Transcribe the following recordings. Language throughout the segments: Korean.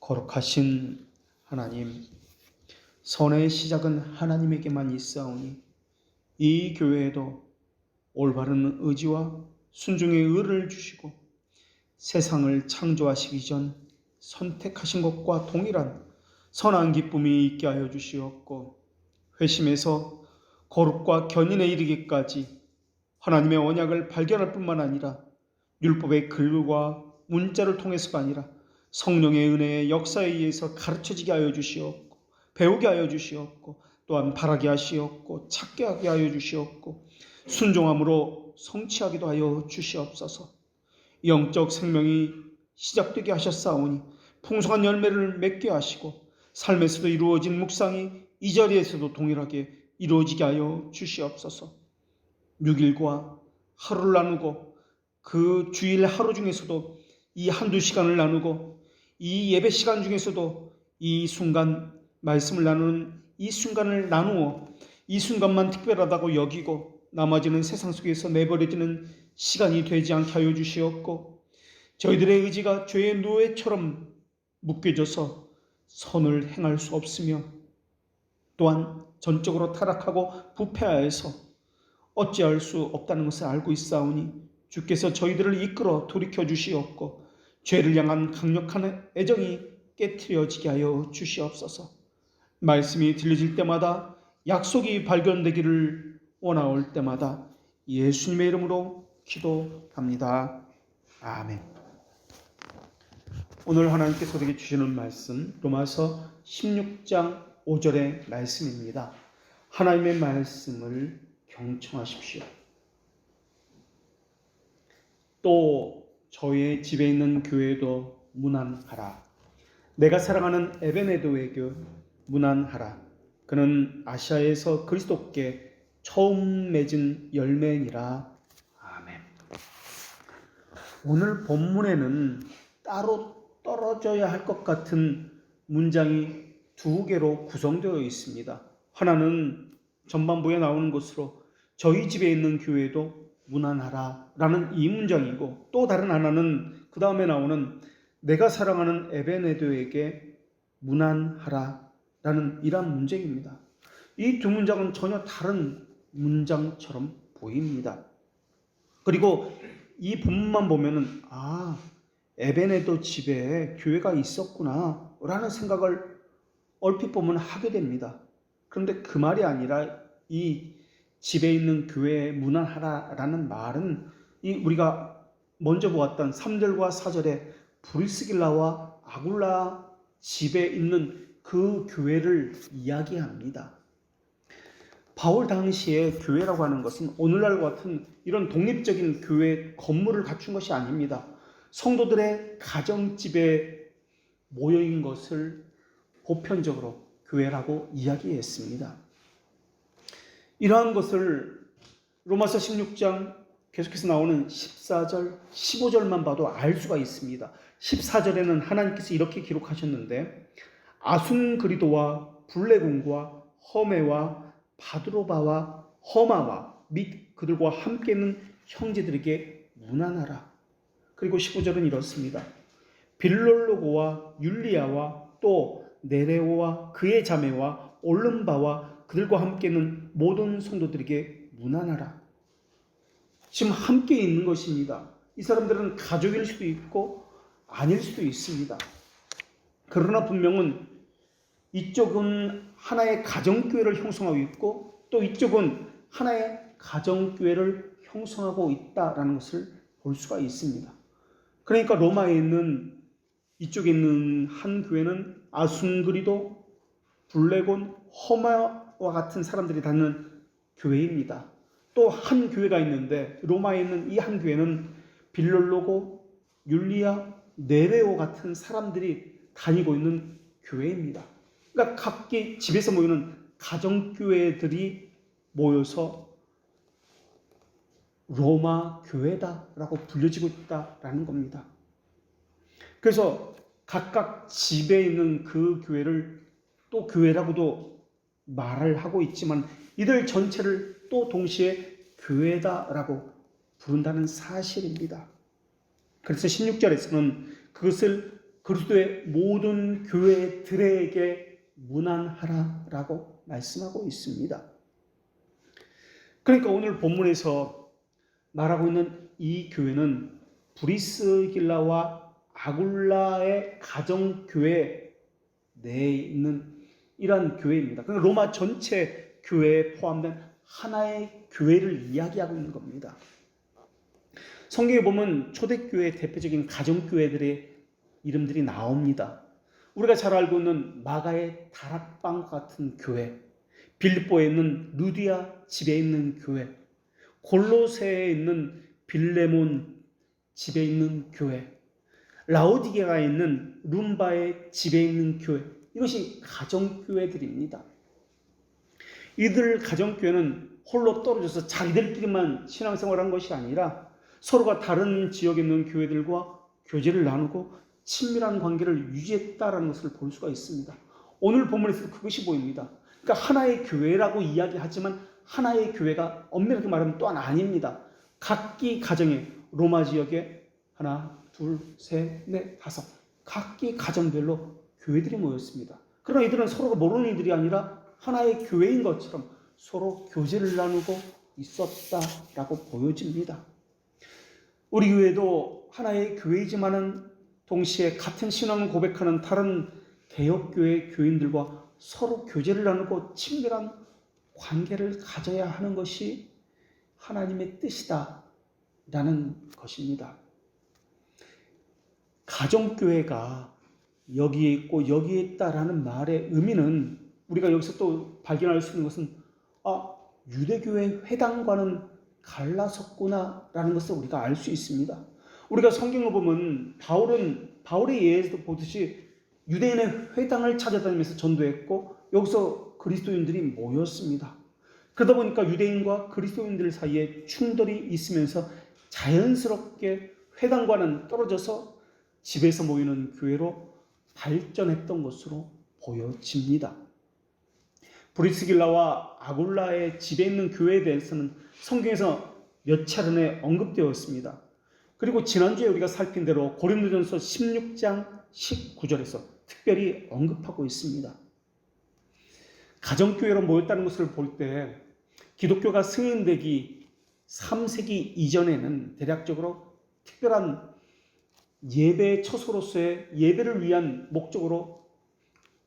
거룩하신 하나님, 선의 시작은 하나님에게만 있사오니 이 교회에도 올바른 의지와 순종의 의를 주시고 세상을 창조하시기 전 선택하신 것과 동일한 선한 기쁨이 있게 하여 주시옵고, 회심에서 거룩과 견인에 이르기까지 하나님의 언약을 발견할 뿐만 아니라 율법의 글과 문자를 통해서가 아니라 성령의 은혜의 역사에 의해서 가르쳐지게 하여 주시옵고, 배우게 하여 주시옵고, 또한 바라게 하시옵고, 찾게 하게 하여 주시옵고, 순종함으로 성취하기도 하여 주시옵소서. 영적 생명이 시작되게 하셨사오니 풍성한 열매를 맺게 하시고, 삶에서도 이루어진 묵상이 이 자리에서도 동일하게 이루어지게 하여 주시옵소서. 6일과 하루를 나누고 그 주일 하루 중에서도 이 한두 시간을 나누고 이 예배 시간 중에서도 이 순간 말씀을 나누는 이 순간을 나누어 이 순간만 특별하다고 여기고 나머지는 세상 속에서 내버려지는 시간이 되지 않게 하여 주시옵고, 저희들의 의지가 죄의 노예처럼 묶여져서 선을 행할 수 없으며 또한 전적으로 타락하고 부패하여서 어찌할 수 없다는 것을 알고 있사오니 주께서 저희들을 이끌어 돌이켜 주시옵고, 죄를 향한 강력한 애정이 깨트려지게 하여 주시옵소서. 말씀이 들려질 때마다, 약속이 발견되기를 원하올 때마다 예수님의 이름으로 기도합니다. 아멘. 오늘 하나님께서 우리에게 주시는 말씀, 로마서 16장 5절의 말씀입니다. 하나님의 말씀을 경청하십시오. 또 저의 집에 있는 교회도 문안하라. 내가 사랑하는 에베네도에게 문안하라. 그는 아시아에서 그리스도께 처음 맺은 열매니라. 아멘. 오늘 본문에는 따로 떨어져야 할 것 같은 문장이 두 개로 구성되어 있습니다. 하나는 전반부에 나오는 것으로 저희 집에 있는 교회도 문안하라 라는 이 문장이고, 또 다른 하나는 그 다음에 나오는 내가 사랑하는 에베네도에게 문안하라 라는 이러한 문장입니다. 이 두 문장은 전혀 다른 문장처럼 보입니다. 그리고 이 본문만 보면은 에베네도 집에 교회가 있었구나 라는 생각을 얼핏 보면 하게 됩니다. 그런데 그 말이 아니라 이 집에 있는 교회에 문안하라 라는 말은 우리가 먼저 보았던 3절과 4절에 브리스길라와 아굴라 집에 있는 그 교회를 이야기합니다. 바울 당시에 교회라고 하는 것은 오늘날과 같은 이런 독립적인 교회 건물을 갖춘 것이 아닙니다. 성도들의 가정집에 모여있는 것을 보편적으로 교회라고 이야기했습니다. 이러한 것을 로마서 16장 계속해서 나오는 14절, 15절만 봐도 알 수가 있습니다. 14절에는 하나님께서 이렇게 기록하셨는데, 아순그리도와 블레군과 허메와 바드로바와 허마와 및 그들과 함께 있는 형제들에게 문안하라. 그리고 15절은 이렇습니다. 빌롤로고와 율리아와 또 네레오와 그의 자매와 올름바와 그들과 함께 있는 모든 성도들에게 문안하라. 지금 함께 있는 것입니다. 이 사람들은 가족일 수도 있고 아닐 수도 있습니다. 그러나 분명은 이쪽은 하나의 가정교회를 형성하고 있고 또 이쪽은 하나의 가정교회를 형성하고 있다라는 것을 볼 수가 있습니다. 그러니까 로마에 있는 이쪽에 있는 한 교회는 아순그리도, 블레곤, 허마와 같은 사람들이 다니는 교회입니다. 또 한 교회가 있는데 로마에 있는 이 한 교회는 빌롤로고, 율리아, 네레오 같은 사람들이 다니고 있는 교회입니다. 그러니까 각기 집에서 모이는 가정교회들이 모여서 로마 교회다라고 불려지고 있다라는 겁니다. 그래서 각각 집에 있는 그 교회를 또 교회라고도 말을 하고 있지만 이들 전체를 또 동시에 교회다라고 부른다는 사실입니다. 그래서 16절에서는 그것을 그리스도의 모든 교회들에게 문안하라라고 말씀하고 있습니다. 그러니까 오늘 본문에서 말하고 있는 이 교회는 브리스길라와 아굴라의 가정교회 내에 있는 이러한 교회입니다. 그러니까 로마 전체 교회에 포함된 하나의 교회를 이야기하고 있는 겁니다. 성경에 보면 초대교회의 대표적인 가정교회들의 이름들이 나옵니다. 우리가 잘 알고 있는 마가의 다락방 같은 교회, 빌립보에 있는 루디아 집에 있는 교회, 골로새에 있는 빌레몬 집에 있는 교회, 라오디게아에 있는 룸바의 집에 있는 교회, 이것이 가정교회들입니다. 이들 가정교회는 홀로 떨어져서 자기들끼리만 신앙생활한 것이 아니라 서로가 다른 지역에 있는 교회들과 교제를 나누고 친밀한 관계를 유지했다라는 것을 볼 수가 있습니다. 오늘 본문에서도 그것이 보입니다. 그러니까 하나의 교회라고 이야기하지만 하나의 교회가 엄밀하게 말하면 또한 아닙니다. 각기 가정에 로마 지역에 하나, 둘, 셋, 넷, 다섯 각기 가정별로 교회들이 모였습니다. 그러나 이들은 서로가 모르는 이들이 아니라 하나의 교회인 것처럼 서로 교제를 나누고 있었다라고 보여집니다. 우리 교회도 하나의 교회이지만은 동시에 같은 신앙을 고백하는 다른 개혁교회 교인들과 서로 교제를 나누고 친밀한 관계를 가져야 하는 것이 하나님의 뜻이다라는 것입니다. 가정교회가 여기에 있고 여기에 있다라는 말의 의미는 우리가 여기서 또 발견할 수 있는 것은 유대교회 회당과는 갈라섰구나라는 것을 우리가 알 수 있습니다. 우리가 성경을 보면 바울의 예에서 보듯이 유대인의 회당을 찾아다니면서 전도했고 여기서 그리스도인들이 모였습니다. 그러다 보니까 유대인과 그리스도인들 사이에 충돌이 있으면서 자연스럽게 회당과는 떨어져서 집에서 모이는 교회로 발전했던 것으로 보여집니다. 브리스길라와 아굴라의 집에 있는 교회에 대해서는 성경에서 몇 차례 언급되었습니다. 그리고 지난주에 우리가 살핀 대로 고린도전서 16장 19절에서 특별히 언급하고 있습니다. 가정교회로 모였다는 것을 볼 때 기독교가 승인되기 3세기 이전에는 대략적으로 특별한 예배 처소로서의 예배를 위한 목적으로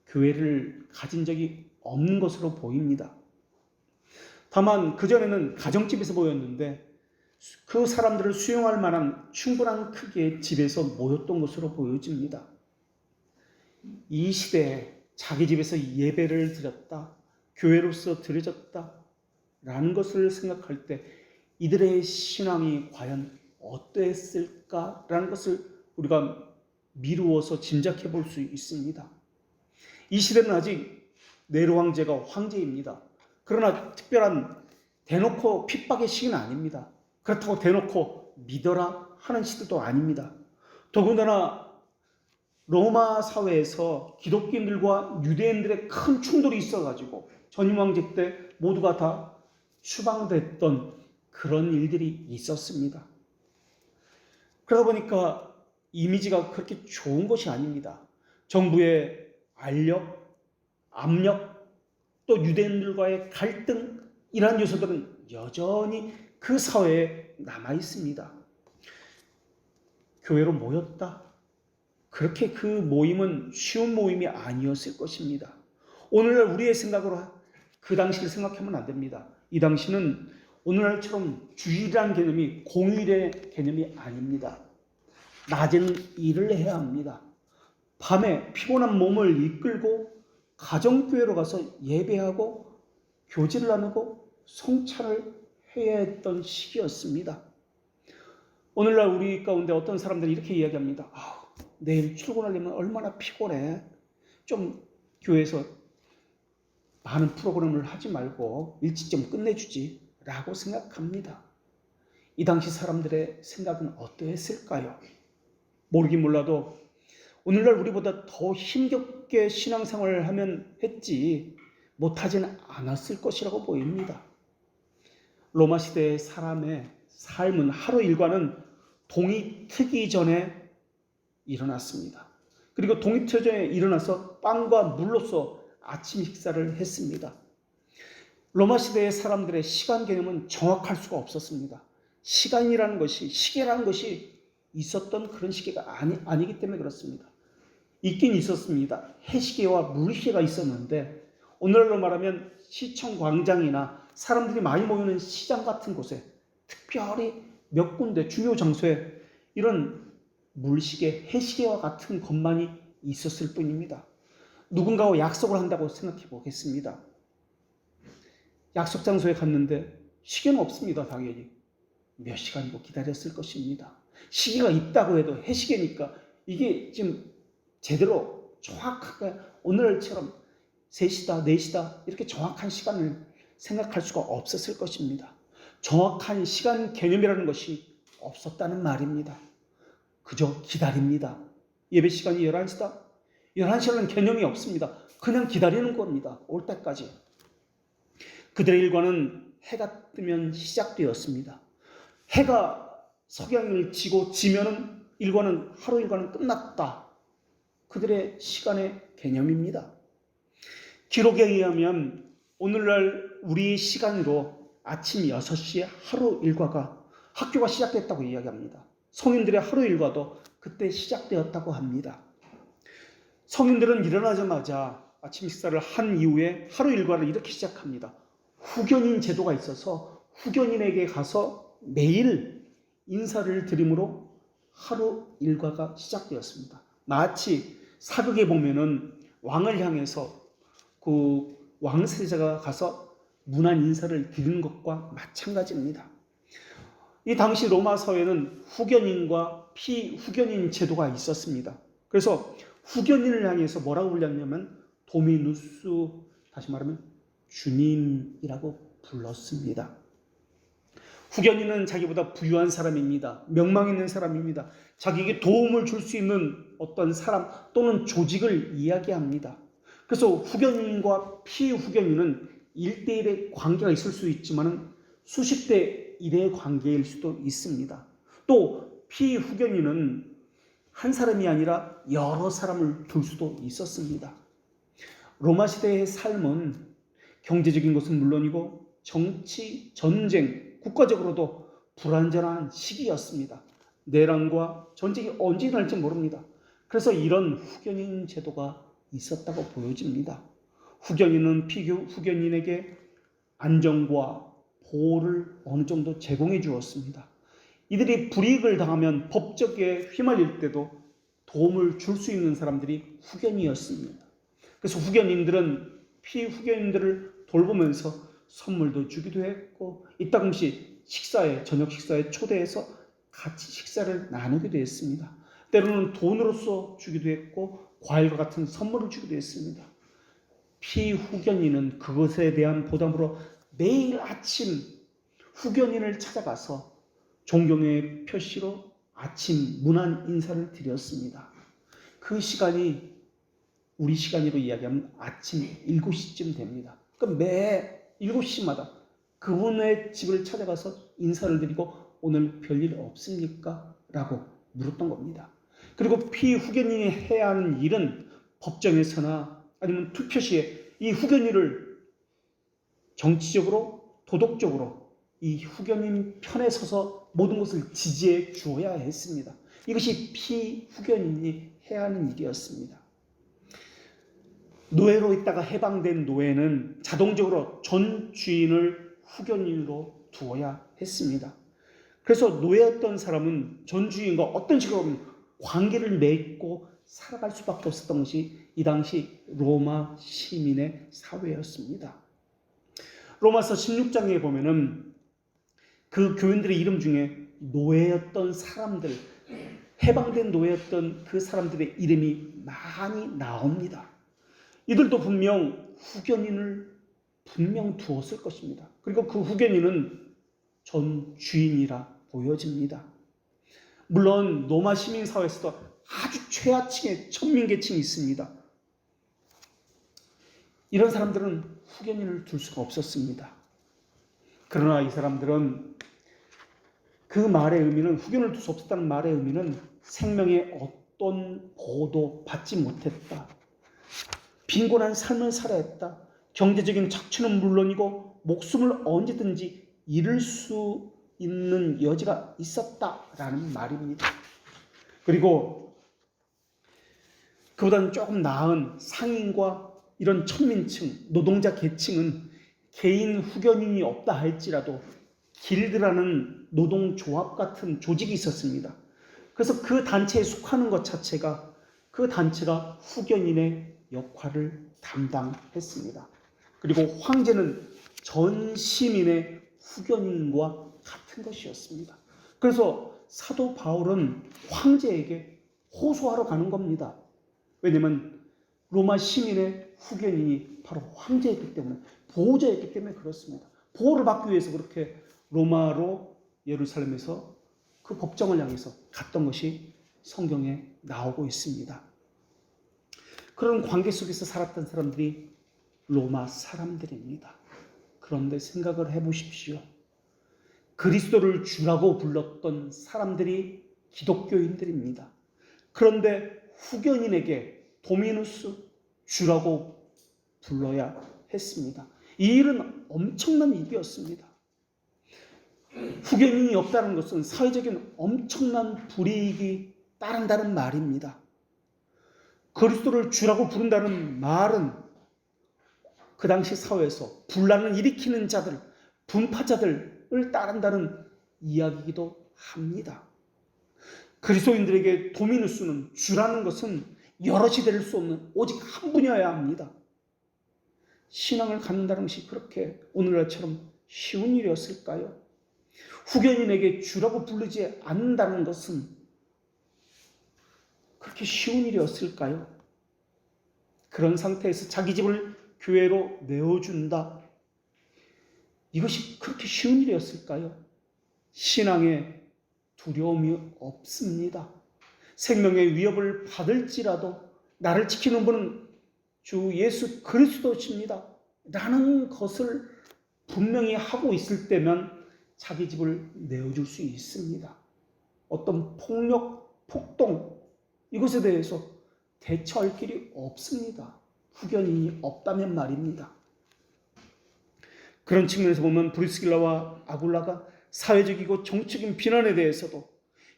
교회를 가진 적이 없는 것으로 보입니다. 다만 그전에는 가정집에서 모였는데 그 사람들을 수용할 만한 충분한 크기의 집에서 모였던 것으로 보여집니다. 이 시대에 자기 집에서 예배를 드렸다, 교회로서 드려졌다라는 것을 생각할 때 이들의 신앙이 과연 어떠했을까라는 것을 우리가 미루어서 짐작해 볼 수 있습니다. 이 시대는 아직 네로 황제가 황제입니다. 그러나 특별한 대놓고 핍박의 시기는 아닙니다. 그렇다고 대놓고 믿어라 하는 시대도 아닙니다. 더군다나 로마 사회에서 기독교인들과 유대인들의 큰 충돌이 있어가지고 전임 황제 때 모두가 다 추방됐던 그런 일들이 있었습니다. 그러다 보니까 이미지가 그렇게 좋은 것이 아닙니다. 정부의 알력, 압력, 또 유대인들과의 갈등, 이러한 요소들은 여전히 그 사회에 남아 있습니다. 교회로 모였다. 그렇게 그 모임은 쉬운 모임이 아니었을 것입니다. 오늘날 우리의 생각으로 그 당시를 생각하면 안 됩니다. 이 당시는 오늘날처럼 주일이라는 개념이 공휴일의 개념이 아닙니다. 낮에는 일을 해야 합니다. 밤에 피곤한 몸을 이끌고 가정교회로 가서 예배하고 교제를 나누고 성찬을 해야 했던 시기였습니다. 오늘날 우리 가운데 어떤 사람들이 이렇게 이야기합니다. 내일 출근하려면 얼마나 피곤해. 좀 교회에서 많은 프로그램을 하지 말고 일찍 좀 끝내주지 라고 생각합니다. 이 당시 사람들의 생각은 어떠했을까요? 모르긴 몰라도 오늘날 우리보다 더 힘겹게 신앙생활을 하면 했지 못하지는 않았을 것이라고 보입니다. 로마 시대의 사람의 삶은 하루 일과는 동이 트기 전에 일어났습니다. 그리고 독립투쟁에 일어나서 빵과 물로써 아침 식사를 했습니다. 로마 시대의 사람들의 시간 개념은 정확할 수가 없었습니다. 시간이라는 것이, 시계라는 것이 있었던 그런 시계가 아니기 때문에 그렇습니다. 있긴 있었습니다. 해시계와 물시계가 있었는데, 오늘날로 말하면 시청 광장이나 사람들이 많이 모이는 시장 같은 곳에, 특별히 몇 군데 주요 장소에 이런 물시계, 해시계와 같은 것만이 있었을 뿐입니다. 누군가와 약속을 한다고 생각해 보겠습니다. 약속 장소에 갔는데 시계는 없습니다. 당연히 몇 시간이고 기다렸을 것입니다. 시계가 있다고 해도 해시계니까 이게 지금 제대로 정확하게 오늘처럼 3시다 4시다 이렇게 정확한 시간을 생각할 수가 없었을 것입니다. 정확한 시간 개념이라는 것이 없었다는 말입니다. 그저 기다립니다. 예배 시간이 11시다? 11시라는 개념이 없습니다. 그냥 기다리는 겁니다. 올 때까지. 그들의 일과는 해가 뜨면 시작되었습니다. 해가 석양을 지고 지면은 하루 일과는 끝났다. 그들의 시간의 개념입니다. 기록에 의하면 오늘날 우리 시간으로 아침 6시에 하루 일과가 학교가 시작됐다고 이야기합니다. 성인들의 하루 일과도 그때 시작되었다고 합니다. 성인들은 일어나자마자 아침 식사를 한 이후에 하루 일과를 이렇게 시작합니다. 후견인 제도가 있어서 후견인에게 가서 매일 인사를 드림으로 하루 일과가 시작되었습니다. 마치 사극에 보면은 왕을 향해서 그 왕세자가 가서 문안 인사를 드리는 것과 마찬가지입니다. 이 당시 로마 사회는 후견인과 피후견인 제도가 있었습니다. 그래서 후견인을 향해서 뭐라고 불렸냐면 도미누스, 다시 말하면 주님이라고 불렀습니다. 후견인은 자기보다 부유한 사람입니다. 명망 있는 사람입니다. 자기에게 도움을 줄 수 있는 어떤 사람 또는 조직을 이야기합니다. 그래서 후견인과 피후견인은 1대1의 관계가 있을 수 있지만 수십 대 1의 관계일 수도 있습니다. 또 피후견인은 한 사람이 아니라 여러 사람을 둘 수도 있었습니다. 로마 시대의 삶은 경제적인 것은 물론이고 정치, 전쟁, 국가적으로도 불안전한 시기였습니다. 내란과 전쟁이 언제 일어날지 모릅니다. 그래서 이런 후견인 제도가 있었다고 보여집니다. 후견인은 피후견인에게 안정과 보호를 어느 정도 제공해 주었습니다. 이들이 불이익을 당하면 법적에 휘말릴 때도 도움을 줄 수 있는 사람들이 후견이었습니다. 그래서 후견인들은 피후견인들을 돌보면서 선물도 주기도 했고 이따금씩 저녁 식사에 초대해서 같이 식사를 나누기도 했습니다. 때로는 돈으로서 주기도 했고 과일과 같은 선물을 주기도 했습니다. 피후견인은 그것에 대한 보답으로 매일 아침 후견인을 찾아가서 존경의 표시로 아침 문안 인사를 드렸습니다. 그 시간이 우리 시간으로 이야기하면 아침 7시쯤 됩니다. 그러니까 매 7시마다 그분의 집을 찾아가서 인사를 드리고 오늘 별일 없습니까? 라고 물었던 겁니다. 그리고 피후견인이 해야 하는 일은 법정에서나 아니면 투표 시에 이 후견인을 정치적으로 도덕적으로 이 후견인 편에 서서 모든 것을 지지해 주어야 했습니다. 이것이 피후견인이 해야 하는 일이었습니다. 노예로 있다가 해방된 노예는 자동적으로 전 주인을 후견인으로 두어야 했습니다. 그래서 노예였던 사람은 전 주인과 어떤 식으로 관계를 맺고 살아갈 수밖에 없었던 것이 이 당시 로마 시민의 사회였습니다. 로마서 16장에 보면은 그 교인들의 이름 중에 노예였던 사람들, 해방된 노예였던 그 사람들의 이름이 많이 나옵니다. 이들도 분명 후견인을 분명 두었을 것입니다. 그리고 그 후견인은 전 주인이라 보여집니다. 물론 로마 시민 사회에서도 아주 최하층의 천민계층이 있습니다. 이런 사람들은 후견인을 둘 수가 없었습니다. 그러나 이 사람들은 그 말의 의미는 후견을 둘 수 없었다는 말의 의미는 생명의 어떤 보호도 받지 못했다. 빈곤한 삶을 살아야 했다. 경제적인 착취는 물론이고 목숨을 언제든지 잃을 수 있는 여지가 있었다라는 말입니다. 그리고 그보다는 조금 나은 상인과 이런 천민층, 노동자 계층은 개인 후견인이 없다 할지라도 길드라는 노동조합 같은 조직이 있었습니다. 그래서 그 단체에 속하는 것 자체가 그 단체가 후견인의 역할을 담당했습니다. 그리고 황제는 전 시민의 후견인과 같은 것이었습니다. 그래서 사도 바울은 황제에게 호소하러 가는 겁니다. 왜냐하면 로마 시민의 후견인이 바로 황제였기 때문에, 보호자였기 때문에 그렇습니다. 보호를 받기 위해서 그렇게 로마로 예루살렘에서 그 법정을 향해서 갔던 것이 성경에 나오고 있습니다. 그런 관계 속에서 살았던 사람들이 로마 사람들입니다. 그런데 생각을 해보십시오. 그리스도를 주라고 불렀던 사람들이 기독교인들입니다. 그런데 후견인에게 도미누스 주라고 불러야 했습니다. 이 일은 엄청난 일이었습니다. 후견인이 없다는 것은 사회적인 엄청난 불이익이 따른다는 말입니다. 그리스도를 주라고 부른다는 말은 그 당시 사회에서 분란을 일으키는 자들, 분파자들을 따른다는 이야기이기도 합니다. 그리스도인들에게 도미누스는 주라는 것은 여럿이 될 수 없는 오직 한 분이어야 합니다. 신앙을 갖는다는 것이 그렇게 오늘날처럼 쉬운 일이었을까요? 후견인에게 주라고 부르지 않는다는 것은 그렇게 쉬운 일이었을까요? 그런 상태에서 자기 집을 교회로 내어준다. 이것이 그렇게 쉬운 일이었을까요? 신앙에 두려움이 없습니다. 생명의 위협을 받을지라도 나를 지키는 분은 주 예수 그리스도십니다. 라는 것을 분명히 하고 있을 때면 자기 집을 내어줄 수 있습니다. 어떤 폭력, 폭동 이것에 대해서 대처할 길이 없습니다. 후견인이 없다면 말입니다. 그런 측면에서 보면 브리스길라와 아굴라가 사회적이고 정치적인 비난에 대해서도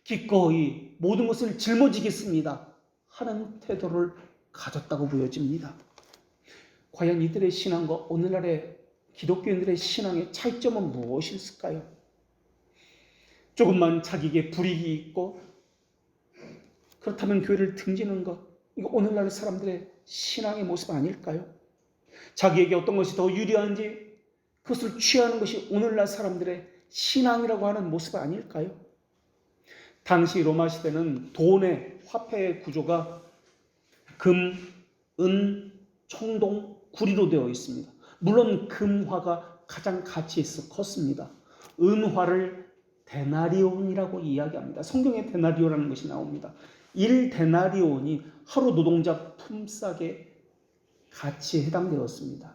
기꺼이 모든 것을 짊어지겠습니다 하는 태도를 가졌다고 보여집니다. 과연 이들의 신앙과 오늘날의 기독교인들의 신앙의 차이점은 무엇일까요? 조금만 자기에게 불이익이 있고 그렇다면 교회를 등지는 것, 이거 오늘날 사람들의 신앙의 모습 아닐까요? 자기에게 어떤 것이 더 유리한지 그것을 취하는 것이 오늘날 사람들의 신앙이라고 하는 모습 아닐까요? 당시 로마 시대는 돈의 화폐의 구조가 금, 은, 청동, 구리로 되어 있습니다. 물론 금화가 가장 가치 있어 컸습니다. 은화를 데나리온이라고 이야기합니다. 성경에 데나리온이라는 것이 나옵니다. 1데나리온이 하루 노동자 품삯의 가치에 해당되었습니다.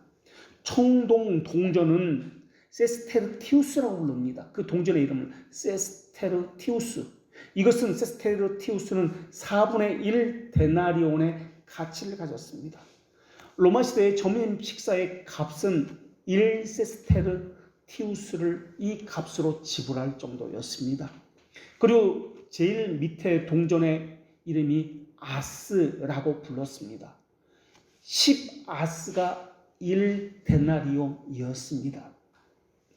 청동 동전은 세스테르티우스라고 부릅니다. 그 동전의 이름을 세스테르티우스. 이것은 세스테르티우스는 4분의 1 데나리온의 가치를 가졌습니다. 로마 시대의 점심 식사의 값은 1세스테르티우스를 이 값으로 지불할 정도였습니다. 그리고 제일 밑에 동전의 이름이 아스라고 불렀습니다. 10아스가 1데나리온이었습니다.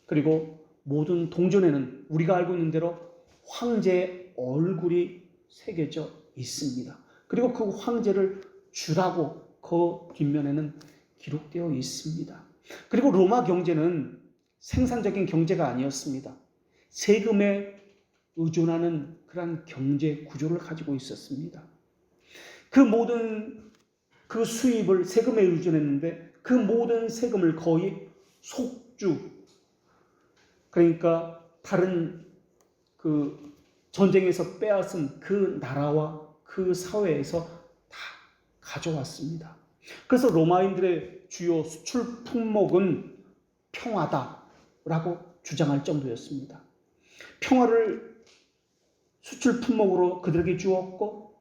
그리고 모든 동전에는 우리가 알고 있는 대로 황제의 얼굴이 새겨져 있습니다. 그리고 그 황제를 주라고 그 뒷면에는 기록되어 있습니다. 그리고 로마 경제는 생산적인 경제가 아니었습니다. 세금에 의존하는 그런 경제 구조를 가지고 있었습니다. 그 모든 그 수입을 세금에 의존했는데 그 모든 세금을 거의 속주, 그러니까 다른 그 전쟁에서 빼앗은 그 나라와 그 사회에서 다 가져왔습니다. 그래서 로마인들의 주요 수출 품목은 평화다라고 주장할 정도였습니다. 평화를 수출 품목으로 그들에게 주었고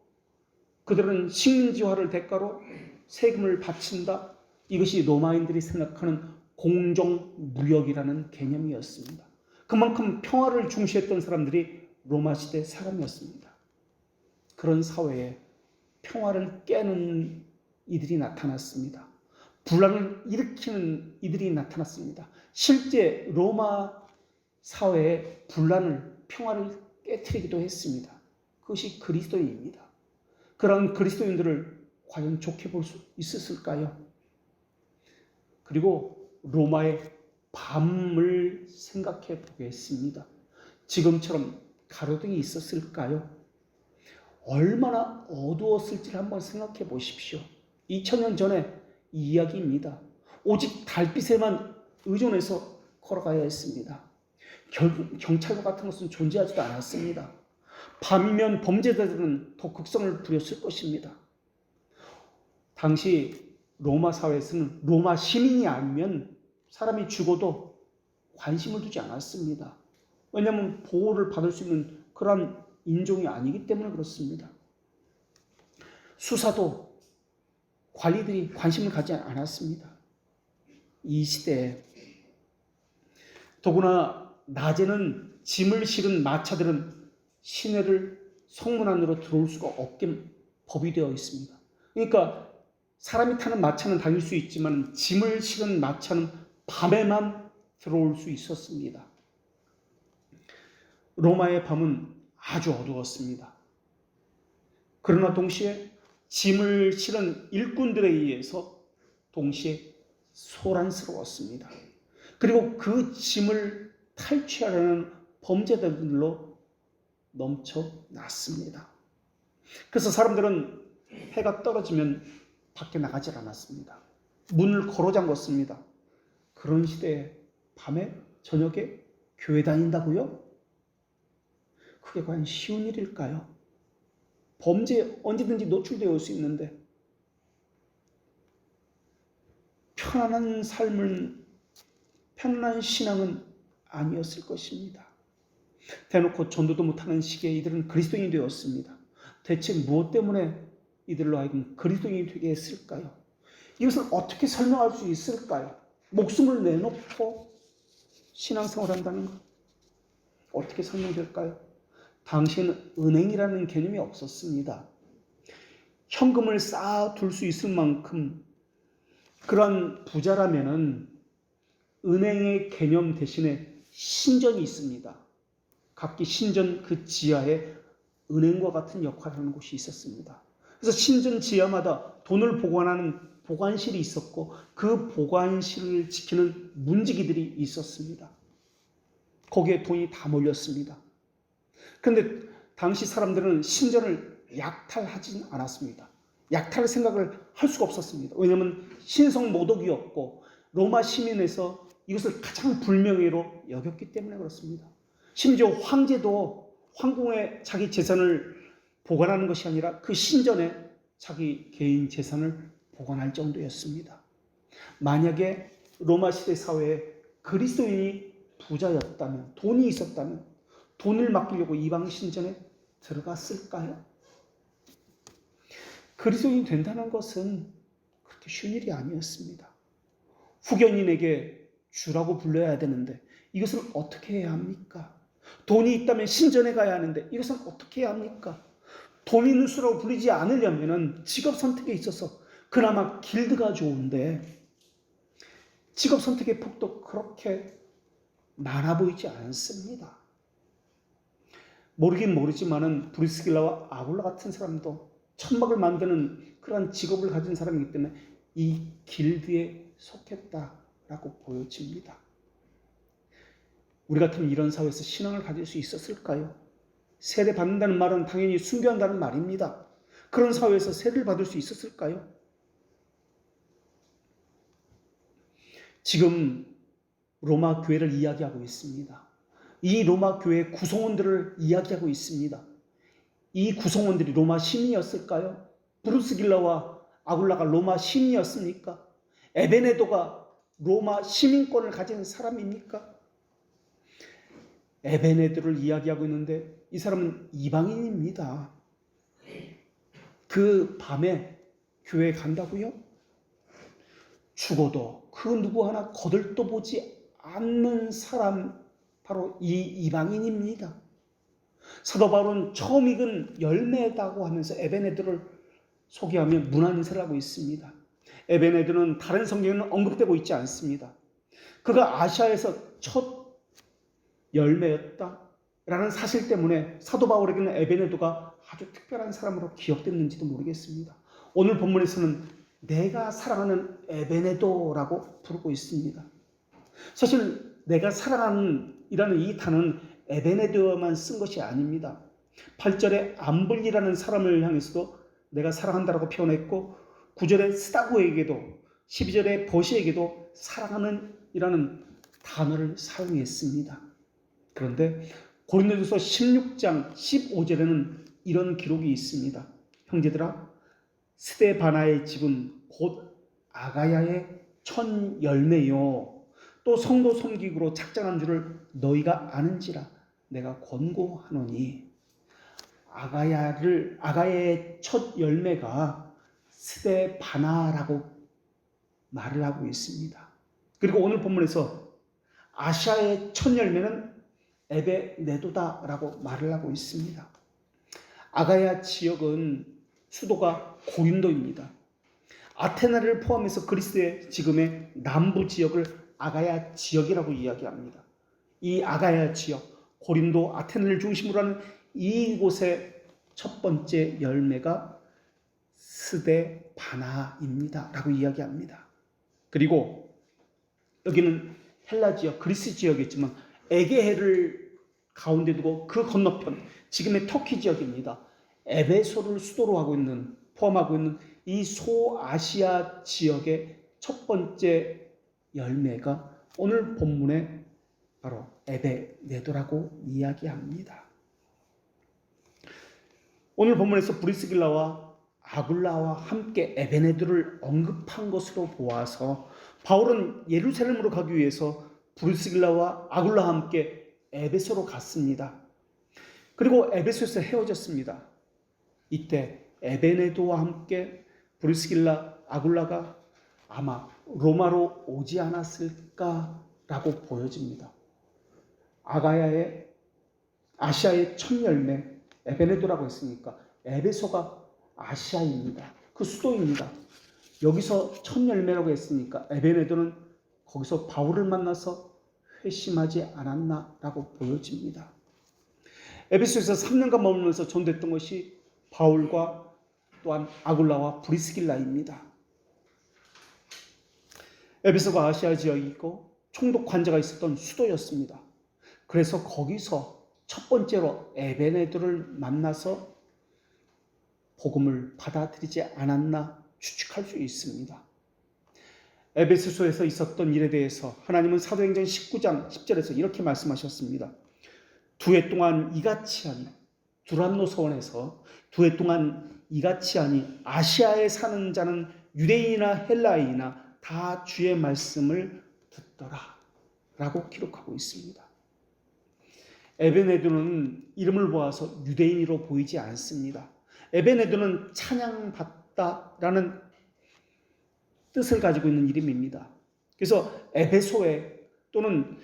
그들은 식민지화를 대가로 세금을 바친다. 이것이 로마인들이 생각하는 공정무역이라는 개념이었습니다. 그만큼 평화를 중시했던 사람들이 로마 시대 사람이었습니다. 그런 사회에 평화를 깨는 이들이 나타났습니다. 분란을 일으키는 이들이 나타났습니다. 실제 로마 사회의 분란을, 평화를 깨트리기도 했습니다. 그것이 그리스도인입니다. 그런 그리스도인들을 과연 좋게 볼 수 있었을까요? 그리고 로마의 밤을 생각해 보겠습니다. 지금처럼 가로등이 있었을까요? 얼마나 어두웠을지를 한번 생각해 보십시오. 2000년 전에 이 이야기입니다. 오직 달빛에만 의존해서 걸어가야 했습니다. 경찰과 같은 것은 존재하지도 않았습니다. 밤이면 범죄자들은 더 극성을 부렸을 것입니다. 당시 로마 사회에서는 로마 시민이 아니면 사람이 죽어도 관심을 두지 않았습니다. 왜냐하면 보호를 받을 수 있는 그런 인종이 아니기 때문에 그렇습니다. 수사도 관리들이 관심을 갖지 않았습니다. 이 시대에 더구나 낮에는 짐을 실은 마차들은 시내를 성문 안으로 들어올 수가 없게 법이 되어 있습니다. 그러니까 사람이 타는 마차는 다닐 수 있지만 짐을 실은 마차는 밤에만 들어올 수 있었습니다. 로마의 밤은 아주 어두웠습니다. 그러나 동시에 짐을 실은 일꾼들에 의해서 동시에 소란스러웠습니다. 그리고 그 짐을 탈취하려는 범죄자들로 넘쳐났습니다. 그래서 사람들은 해가 떨어지면 밖에 나가지 않았습니다. 문을 걸어 잠궜습니다. 그런 시대에 밤에 저녁에 교회 다닌다고요? 그게 과연 쉬운 일일까요? 범죄에 언제든지 노출되어 올 수 있는데 편안한 신앙은 아니었을 것입니다. 대놓고 전도도 못하는 시기에 이들은 그리스도인이 되었습니다. 대체 무엇 때문에 이들로 하여금 그리스도인이 되게 했을까요? 이것을 어떻게 설명할 수 있을까요? 목숨을 내놓고 신앙생활을 한다는 것, 어떻게 설명될까요? 당시에는 은행이라는 개념이 없었습니다. 현금을 쌓아둘 수 있을 만큼 그러한 부자라면은 은행의 개념 대신에 신전이 있습니다. 각기 신전 그 지하에 은행과 같은 역할을 하는 곳이 있었습니다. 그래서 신전 지하마다 돈을 보관하는 보관실이 있었고 그 보관실을 지키는 문지기들이 있었습니다. 거기에 돈이 다 몰렸습니다. 그런데 당시 사람들은 신전을 약탈하지는 않았습니다. 약탈 생각을 할 수가 없었습니다. 왜냐하면 신성모독이었고 로마 시민에서 이것을 가장 불명예로 여겼기 때문에 그렇습니다. 심지어 황제도 황궁에 자기 재산을 보관하는 것이 아니라 그 신전에 자기 개인 재산을 보관할 정도였습니다. 만약에 로마 시대 사회에 그리스도인이 부자였다면, 돈이 있었다면 돈을 맡기려고 이방 신전에 들어갔을까요? 그리스도인이 된다는 것은 그렇게 쉬운 일이 아니었습니다. 후견인에게 주라고 불러야 되는데 이것을 어떻게 해야 합니까? 돈이 있다면 신전에 가야 하는데 이것은 어떻게 해야 합니까? 돈 있는 수라고 불리지 않으려면 직업 선택에 있어서 그나마 길드가 좋은데 직업 선택의 폭도 그렇게 많아 보이지 않습니다. 모르긴 모르지만은 브리스길라와 아굴라 같은 사람도 천막을 만드는 그러한 직업을 가진 사람이기 때문에 이 길드에 속했다라고 보여집니다. 우리 같으면 이런 사회에서 신앙을 가질 수 있었을까요? 세례 받는다는 말은 당연히 순교한다는 말입니다. 그런 사회에서 세례를 받을 수 있었을까요? 지금 로마 교회를 이야기하고 있습니다. 이 로마 교회의 구성원들을 이야기하고 있습니다. 이 구성원들이 로마 시민이었을까요? 브루스길라와 아굴라가 로마 시민이었습니까? 에베네도가 로마 시민권을 가진 사람입니까? 에베네도를 이야기하고 있는데 이 사람은 이방인입니다. 그 밤에 교회 간다고요? 죽어도 그 누구 하나 거들떠보지 않는 사람, 바로 이 이방인입니다. 사도 바울은 처음 익은 열매다고 하면서 에베네도를 소개하며 문안인사를 하고 있습니다. 에베네도는 다른 성경에는 언급되고 있지 않습니다. 그가 아시아에서 첫 열매였다라는 사실 때문에 사도 바울에게는 에베네도가 아주 특별한 사람으로 기억됐는지도 모르겠습니다. 오늘 본문에서는 내가 사랑하는 에베네도라고 부르고 있습니다. 사실 내가 사랑하는 이라는 이 단어는 에베네도만 쓴 것이 아닙니다. 8절에 암블리라는 사람을 향해서도 내가 사랑한다라고 표현했고 9절에 스다고에게도 12절에 버시에게도 사랑하는 이라는 단어를 사용했습니다. 그런데 고린도전서 16장 15절에는 이런 기록이 있습니다. 형제들아, 스데바나의 집은 곧 아가야의 첫 열매요 또 성도 섬기기로 작정한 줄을 너희가 아는지라 내가 권고하노니. 아가야의 첫 열매가 스데바나라고 말을 하고 있습니다. 그리고 오늘 본문에서 아시아의 첫 열매는 에베네도다라고 말을 하고 있습니다. 아가야 지역은 수도가 고린도입니다. 아테나를 포함해서 그리스의 지금의 남부 지역을 아가야 지역이라고 이야기합니다. 이 아가야 지역, 고린도, 아테나를 중심으로 하는 이곳의 첫 번째 열매가 스데바나입니다 라고 이야기합니다. 그리고 여기는 헬라 지역, 그리스 지역이지만 에게해를 가운데 두고 그 건너편, 지금의 터키 지역입니다. 에베소를 수도로 하고 있는, 포함하고 있는 이 소아시아 지역의 첫 번째 열매가 오늘 본문에 바로 에베네도라고 이야기합니다. 오늘 본문에서 브리스길라와 아굴라와 함께 에베네도를 언급한 것으로 보아서 바울은 예루살렘으로 가기 위해서 브리스길라와 아굴라와 함께 에베소로 갔습니다. 그리고 에베소에서 헤어졌습니다. 이때 에베네도와 함께 브리스길라, 아굴라가 아마 로마로 오지 않았을까라고 보여집니다. 아시아의 첫 열매 에베네도라고 했으니까 에베소가 아시아입니다. 그 수도입니다. 여기서 첫 열매라고 했으니까 에베네도는 거기서 바울을 만나서 회심하지 않았나라고 보여집니다. 에베소에서 3년간 머물면서 전도했던 것이 바울과 또한 아굴라와 브리스길라입니다. 에베소가 아시아 지역이고 총독 관제가 있었던 수도였습니다. 그래서 거기서 첫 번째로 에베네도를 만나서 복음을 받아들이지 않았나 추측할 수 있습니다. 에베소서에서 있었던 일에 대해서 하나님은 사도행전 19장 10절에서 이렇게 말씀하셨습니다. 2해 동안 이같이 하니, 두란노 서원에서 2해 동안 이같이 하니 아시아에 사는 자는 유대인이나 헬라인이나 다 주의 말씀을 듣더라 라고 기록하고 있습니다. 에베네도는 이름을 보아서 유대인으로 보이지 않습니다. 에베네도는 찬양받다라는 뜻을 가지고 있는 이름입니다. 그래서 에베소에 또는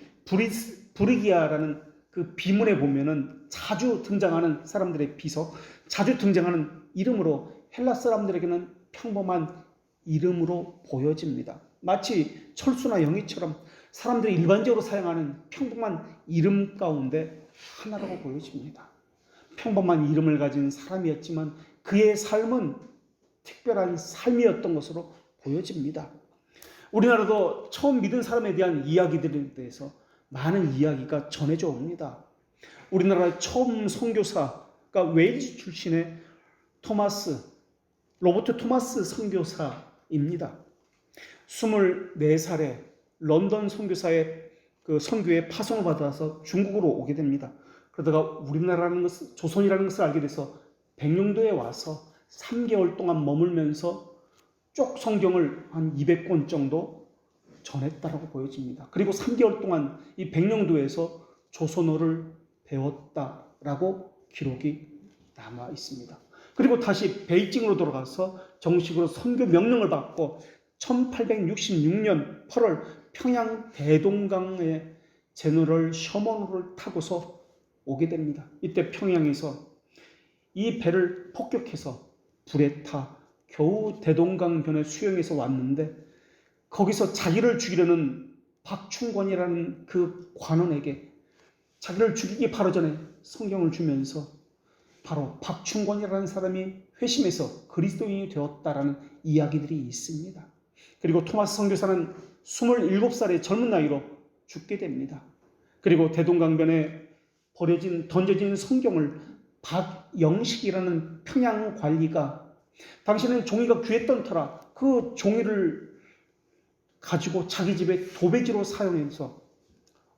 브리기아라는 그 비문에 보면은 자주 등장하는 사람들의 비석, 자주 등장하는 이름으로 헬라 사람들에게는 평범한 이름으로 보여집니다. 마치 철수나 영희처럼 사람들이 일반적으로 사용하는 평범한 이름 가운데 하나라고 보여집니다. 평범한 이름을 가진 사람이었지만 그의 삶은 특별한 삶이었던 것으로 보여집니다. 우리나라도 처음 믿은 사람에 대한 이야기들에 대해서 많은 이야기가 전해져 옵니다. 우리나라의 처음 선교사가 웨일즈 출신의 로버트 토마스 선교사입니다. 24살에 런던 선교사의 그 선교에 파송을 받아서 중국으로 오게 됩니다. 그러다가 우리나라라는 것을, 조선이라는 것을 알게 돼서 백령도에 와서 3개월 동안 머물면서 쪽 성경을 한 200권 정도 전했다라고 보여집니다. 그리고 3개월 동안 이 백령도에서 조선어를 배웠다라고 기록이 남아 있습니다. 그리고 다시 베이징으로 돌아가서 정식으로 선교 명령을 받고 1866년 8월 평양 대동강에 제너럴 셔먼호를 타고서 오게 됩니다. 이때 평양에서 이 배를 폭격해서 불에 타 겨우 대동강변에 수영해서 왔는데, 거기서 자기를 죽이려는 박충권이라는 그 관원에게 자기를 죽이기 바로 전에 성경을 주면서 바로 박충권이라는 사람이 회심해서 그리스도인이 되었다라는 이야기들이 있습니다. 그리고 토마스 선교사는 27살의 젊은 나이로 죽게 됩니다. 그리고 대동강변에 던져진 성경을 박영식이라는 평양 관리가, 당시에는 종이가 귀했던 터라 그 종이를 가지고 자기 집에 도배지로 사용해서,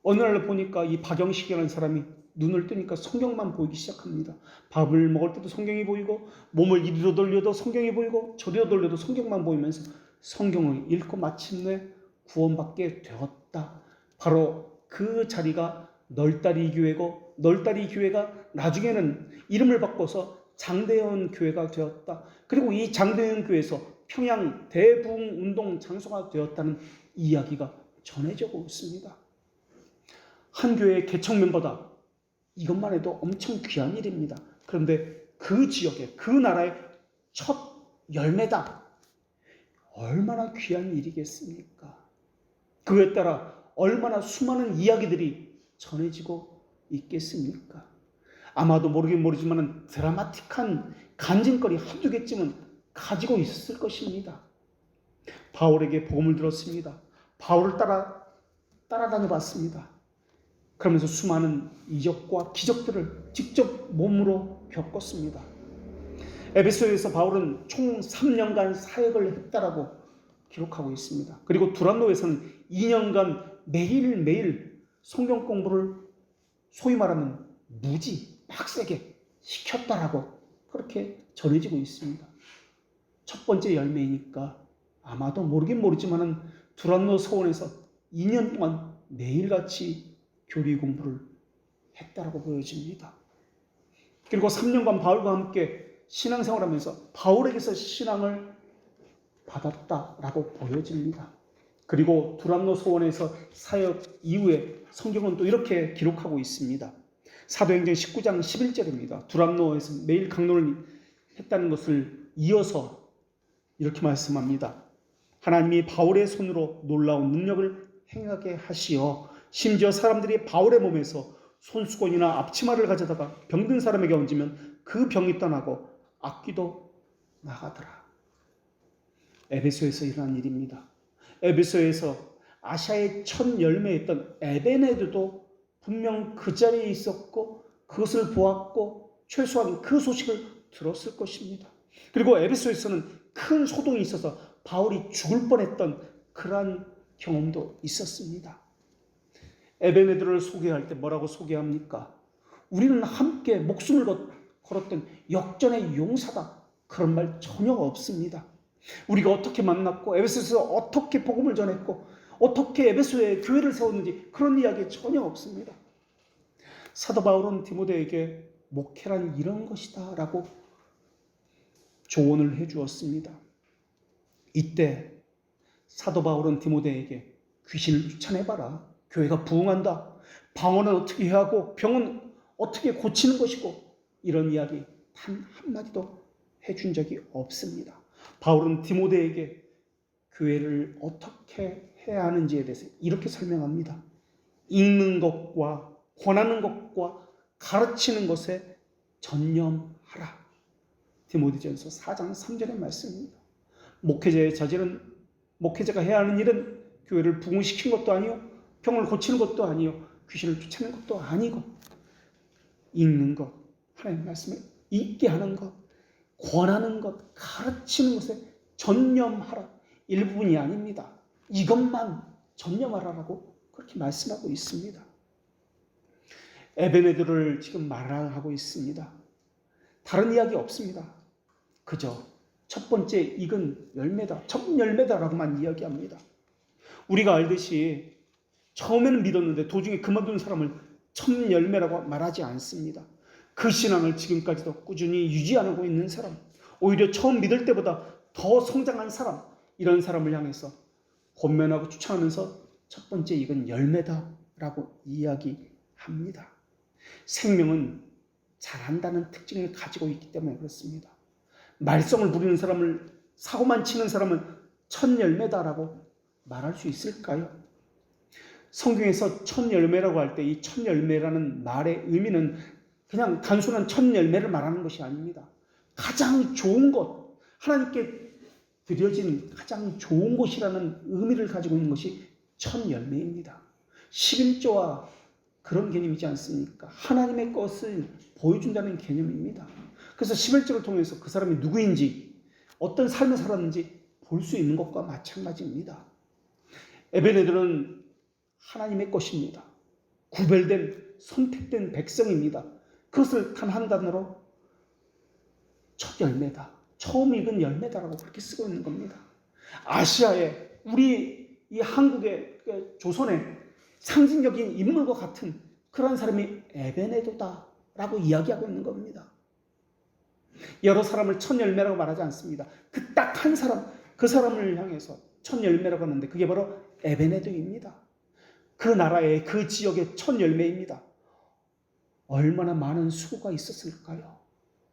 어느 날 보니까 이 박영식이라는 사람이 눈을 뜨니까 성경만 보이기 시작합니다. 밥을 먹을 때도 성경이 보이고, 몸을 이리로 돌려도 성경이 보이고, 저리로 돌려도 성경만 보이면서 성경을 읽고 마침내 구원받게 되었다. 바로 그 자리가 널다리 교회고, 널다리 교회가 나중에는 이름을 바꿔서 장대현 교회가 되었다. 그리고 이 장대현 교회에서 평양 대부흥 운동 장소가 되었다는 이야기가 전해지고 있습니다. 한 교회의 개척 멤버다. 이것만 해도 엄청 귀한 일입니다. 그런데 그 지역의, 그 나라의 첫 열매다. 얼마나 귀한 일이겠습니까? 그에 따라 얼마나 수많은 이야기들이 전해지고 있겠습니까? 아마도 모르긴 모르지만 드라마틱한 간증거리 한두 개쯤은 가지고 있었을 것입니다. 바울에게 복음을 들었습니다. 바울을 따라다녀 봤습니다. 그러면서 수많은 이적과 기적들을 직접 몸으로 겪었습니다. 에베소에서 바울은 총 3년간 사역을 했다라고 기록하고 있습니다. 그리고 두란노에서는 2년간 매일매일 성경 공부를 소위 말하는 무지 빡세게 시켰다라고 그렇게 전해지고 있습니다. 첫 번째 열매이니까 아마도 모르긴 모르지만 두란노 서원에서 2년 동안 매일같이 교리 공부를 했다라고 보여집니다. 그리고 3년간 바울과 함께 신앙생활하면서 바울에게서 신앙을 받았다라고 보여집니다. 그리고 두란노 소원에서 사역 이후에 성경은 또 이렇게 기록하고 있습니다. 사도행전 19장 11절입니다. 두란노에서 매일 강론을 했다는 것을 이어서 이렇게 말씀합니다. 하나님이 바울의 손으로 놀라운 능력을 행하게 하시어 심지어 사람들이 바울의 몸에서 손수건이나 앞치마를 가져다가 병든 사람에게 얹으면 그 병이 떠나고 악귀도 나가더라. 에베소에서 일어난 일입니다. 에베소에서 아시아의 첫 열매였던 에베네드도 분명 그 자리에 있었고 그것을 보았고 최소한 그 소식을 들었을 것입니다. 그리고 에베소에서는 큰 소동이 있어서 바울이 죽을 뻔했던 그러한 경험도 있었습니다. 에베네드를 소개할 때 뭐라고 소개합니까? 우리는 함께 목숨을 걸었던 역전의 용사다. 그런 말 전혀 없습니다. 우리가 어떻게 만났고 에베소에서 어떻게 복음을 전했고 어떻게 에베소에 교회를 세웠는지 그런 이야기 전혀 없습니다. 사도 바울은 디모데에게 목회란 이런 것이다 라고 조언을 해주었습니다. 이때 사도 바울은 디모데에게 귀신을 쫓아내봐라. 교회가 부흥한다. 방언은 어떻게 해야 하고 병은 어떻게 고치는 것이고 이런 이야기 단 한마디도 해준 적이 없습니다. 바울은 디모데에게 교회를 어떻게 해야 하는지에 대해서 이렇게 설명합니다. 읽는 것과 권하는 것과 가르치는 것에 전념하라. 디모데전서 4장 3절의 말씀입니다. 목회자의 자질은, 목회자가 해야 하는 일은 교회를 부흥시키는 것도 아니요, 병을 고치는 것도 아니요, 귀신을 쫓아내는 것도 아니고 읽는 것, 하나님의 말씀을 읽게 하는 것, 권하는 것, 가르치는 것에 전념하라. 일부분이 아닙니다. 이것만 전념하라라고 그렇게 말씀하고 있습니다. 에베네드를 지금 말하고 있습니다. 다른 이야기 없습니다. 그저 첫 번째 익은 열매다, 첫 열매다라고만 이야기합니다. 우리가 알듯이 처음에는 믿었는데 도중에 그만둔 사람을 첫 열매라고 말하지 않습니다. 그 신앙을 지금까지도 꾸준히 유지하고 있는 사람, 오히려 처음 믿을 때보다 더 성장한 사람, 이런 사람을 향해서 권면하고 추천하면서 첫 번째 이건 열매다라고 이야기합니다. 생명은 잘한다는 특징을 가지고 있기 때문에 그렇습니다. 말썽을 부리는 사람을, 사고만 치는 사람은 첫 열매다라고 말할 수 있을까요? 성경에서 첫 열매라고 할 때 이 첫 열매라는 말의 의미는 그냥 단순한 첫 열매를 말하는 것이 아닙니다. 가장 좋은 것, 하나님께 드려진 가장 좋은 것이라는 의미를 가지고 있는 것이 첫 열매입니다. 11조와 그런 개념이지 않습니까? 하나님의 것을 보여준다는 개념입니다. 그래서 11조를 통해서 그 사람이 누구인지, 어떤 삶을 살았는지 볼 수 있는 것과 마찬가지입니다. 에베네들은 하나님의 것입니다. 구별된, 선택된 백성입니다. 그것을 단 한 단어로 첫 열매다, 처음 익은 열매다라고 그렇게 쓰고 있는 겁니다. 아시아에, 우리 이 한국의, 조선의 상징적인 인물과 같은 그런 사람이 에베네도다라고 이야기하고 있는 겁니다. 여러 사람을 첫 열매라고 말하지 않습니다. 그 딱 한 사람, 그 사람을 향해서 첫 열매라고 하는데 그게 바로 에베네도입니다. 그 나라의, 그 지역의 첫 열매입니다. 얼마나 많은 수고가 있었을까요?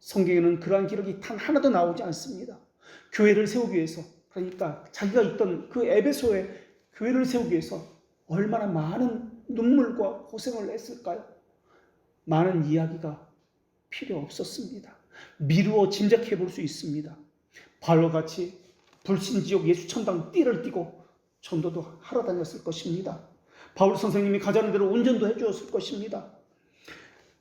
성경에는 그러한 기록이 단 하나도 나오지 않습니다. 교회를 세우기 위해서, 그러니까 자기가 있던 그 에베소에 교회를 세우기 위해서 얼마나 많은 눈물과 고생을 했을까요? 많은 이야기가 필요 없었습니다. 미루어 짐작해 볼 수 있습니다. 바울과 같이 불신지옥 예수천당 띠를 띠고 전도도 하러 다녔을 것입니다. 바울 선생님이 가자는 대로 운전도 해주었을 것입니다.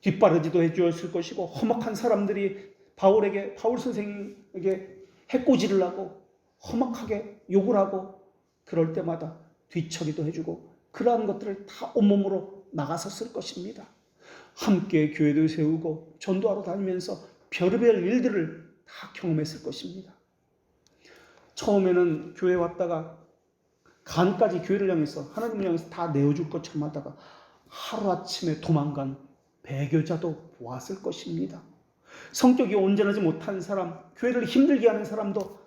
뒷바라지도 해주었을 것이고, 험악한 사람들이 바울 선생님에게 해코지를 하고 험악하게 욕을 하고 그럴 때마다 뒤처리도 해주고 그러한 것들을 다 온몸으로 나갔었을 것입니다. 함께 교회도 세우고 전도하러 다니면서 별의별 일들을 다 경험했을 것입니다. 처음에는 교회 왔다가 간까지 교회를 향해서, 하나님을 향해서 다 내어줄 것처럼 하다가 하루아침에 도망간 배교자도 보았을 것입니다. 성격이 온전하지 못한 사람, 교회를 힘들게 하는 사람도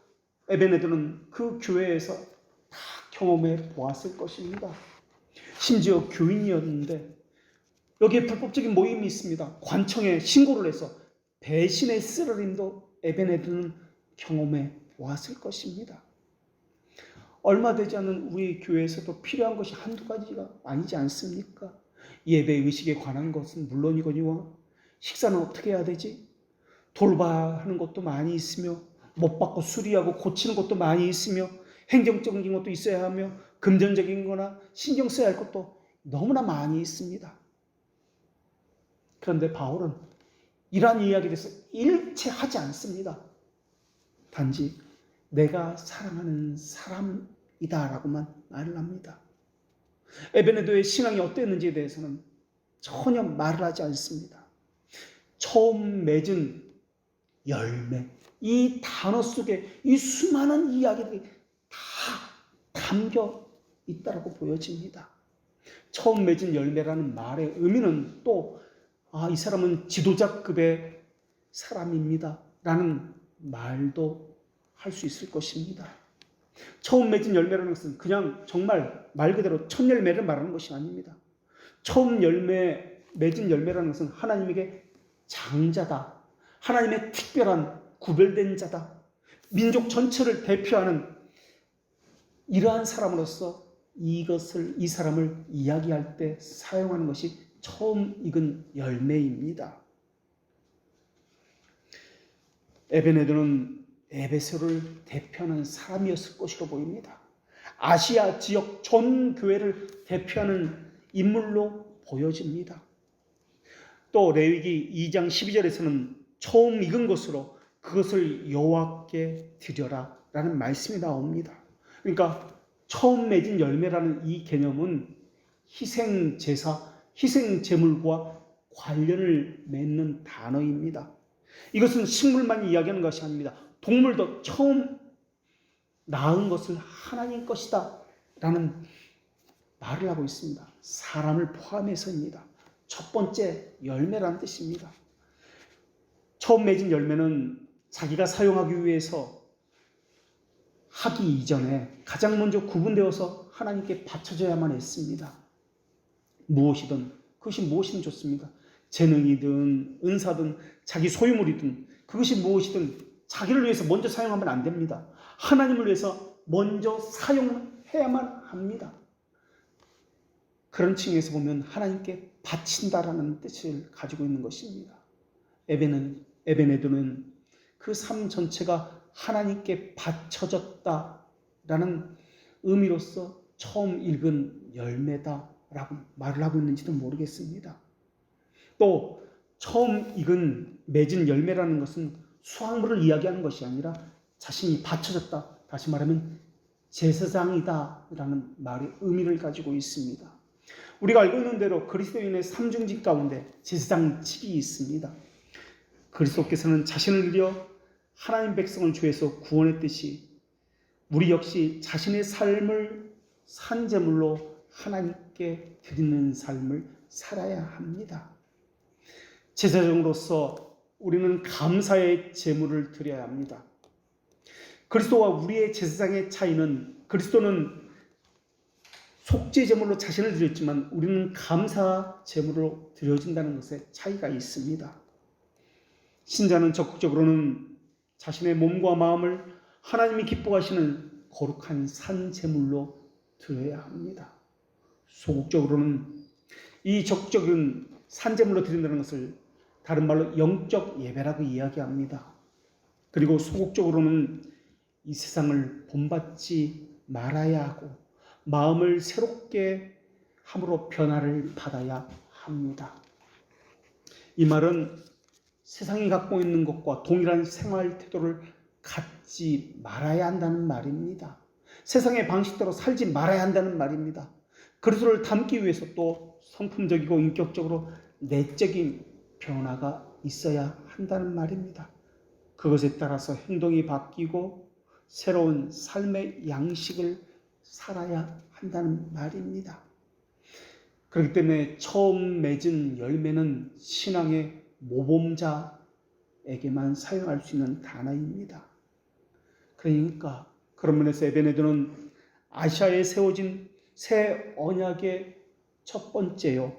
에베네들은 그 교회에서 다 경험해 보았을 것입니다. 심지어 교인이었는데 여기에 불법적인 모임이 있습니다. 관청에 신고를 해서 배신의 쓰러림도 에베네들은 경험해 보았을 것입니다. 얼마 되지 않은 우리 교회에서도 필요한 것이 한두 가지가 아니지 않습니까? 예배 의식에 관한 것은 물론이거니와 식사는 어떻게 해야 되지? 돌봐야 하는 것도 많이 있으며 못 받고 수리하고 고치는 것도 많이 있으며 행정적인 것도 있어야 하며 금전적인 거나 신경 써야 할 것도 너무나 많이 있습니다. 그런데 바울은 이러한 이야기에 대해서 일체 하지 않습니다. 단지 내가 사랑하는 사람이다라고만 말을 합니다. 에베네도의 신앙이 어땠는지에 대해서는 전혀 말을 하지 않습니다. 처음 맺은 열매, 이 단어 속에 이 수많은 이야기들이 다 담겨 있다고 보여집니다. 처음 맺은 열매라는 말의 의미는 또 이 사람은 지도자급의 사람입니다 라는 말도 할 수 있을 것입니다. 처음 맺은 열매라는 것은 그냥 정말 말 그대로 첫 열매를 말하는 것이 아닙니다. 처음 맺은 열매라는 것은 하나님에게 장자다, 하나님의 특별한 구별된 자다, 민족 전체를 대표하는 이러한 사람으로서 이 사람을 이야기할 때 사용하는 것이 처음 익은 열매입니다. 에베네도는 에베소를 대표하는 사람이었을 것으로 보입니다. 아시아 지역 전 교회를 대표하는 인물로 보여집니다. 또 레위기 2장 12절에서는 처음 익은 것으로 그것을 여호와께 드려라 라는 말씀이 나옵니다. 그러니까 처음 맺은 열매라는 이 개념은 희생제사, 희생제물과 관련을 맺는 단어입니다. 이것은 식물만 이야기하는 것이 아닙니다. 동물도 처음 낳은 것을 하나님 것이다 라는 말을 하고 있습니다. 사람을 포함해서입니다. 첫 번째 열매라는 뜻입니다. 처음 맺은 열매는 자기가 사용하기 위해서 하기 이전에 가장 먼저 구분되어서 하나님께 바쳐져야만 했습니다. 무엇이든, 그것이 무엇이든 좋습니다. 재능이든 은사든 자기 소유물이든 그것이 무엇이든 자기를 위해서 먼저 사용하면 안 됩니다. 하나님을 위해서 먼저 사용해야만 합니다. 그런 층에서 보면 하나님께 바친다라는 뜻을 가지고 있는 것입니다. 에베네도는 그 삶 전체가 하나님께 바쳐졌다라는 의미로서 처음 읽은 열매다라고 말을 하고 있는지도 모르겠습니다. 또 처음 익은 맺은 열매라는 것은 수확물을 이야기하는 것이 아니라 자신이 바쳐졌다, 다시 말하면 제사장이다라는 말의 의미를 가지고 있습니다. 우리가 알고 있는 대로 그리스도인의 삼중직 가운데 제사장직이 있습니다. 그리스도께서는 자신을 드려 하나님 백성을 주에서 구원했듯이 우리 역시 자신의 삶을 산제물로 하나님께 드리는 삶을 살아야 합니다. 제사장으로서 우리는 감사의 제물을 드려야 합니다. 그리스도와 우리의 제사장의 차이는, 그리스도는 속죄 제물로 자신을 드렸지만 우리는 감사 제물로 드려진다는 것에 차이가 있습니다. 신자는 적극적으로는 자신의 몸과 마음을 하나님이 기뻐하시는 거룩한 산 제물로 드려야 합니다. 소극적으로는 이 적극적인 산 제물로 드린다는 것을 다른 말로 영적 예배라고 이야기합니다. 그리고 소극적으로는 이 세상을 본받지 말아야 하고 마음을 새롭게 함으로 변화를 받아야 합니다. 이 말은 세상이 갖고 있는 것과 동일한 생활 태도를 갖지 말아야 한다는 말입니다. 세상의 방식대로 살지 말아야 한다는 말입니다. 그리스도를 닮기 위해서 또 성품적이고 인격적으로 내적인 변화가 있어야 한다는 말입니다. 그것에 따라서 행동이 바뀌고 새로운 삶의 양식을 살아야 한다는 말입니다. 그렇기 때문에 처음 맺은 열매는 신앙의 모범자에게만 사용할 수 있는 단어입니다. 그러니까 그런 면에서 에베네도는 아시아에 세워진 새 언약의 첫 번째요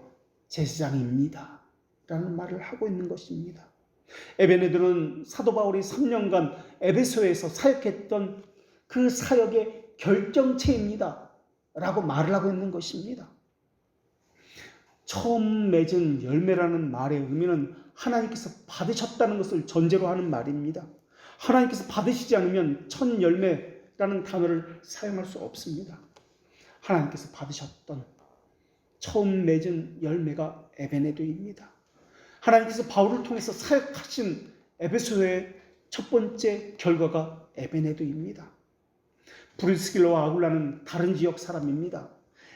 제사장입니다 라는 말을 하고 있는 것입니다. 에베네도는 사도 바울이 3년간 에베소에서 사역했던 그 사역의 결정체입니다 라고 말을 하고 있는 것입니다. 처음 맺은 열매라는 말의 의미는 하나님께서 받으셨다는 것을 전제로 하는 말입니다. 하나님께서 받으시지 않으면 첫 열매라는 단어를 사용할 수 없습니다. 하나님께서 받으셨던 처음 맺은 열매가 에베네도입니다. 하나님께서 바울을 통해서 사역하신 에베소의 첫 번째 결과가 에베네도입니다. 브리스길라와 아굴라는 다른 지역 사람입니다.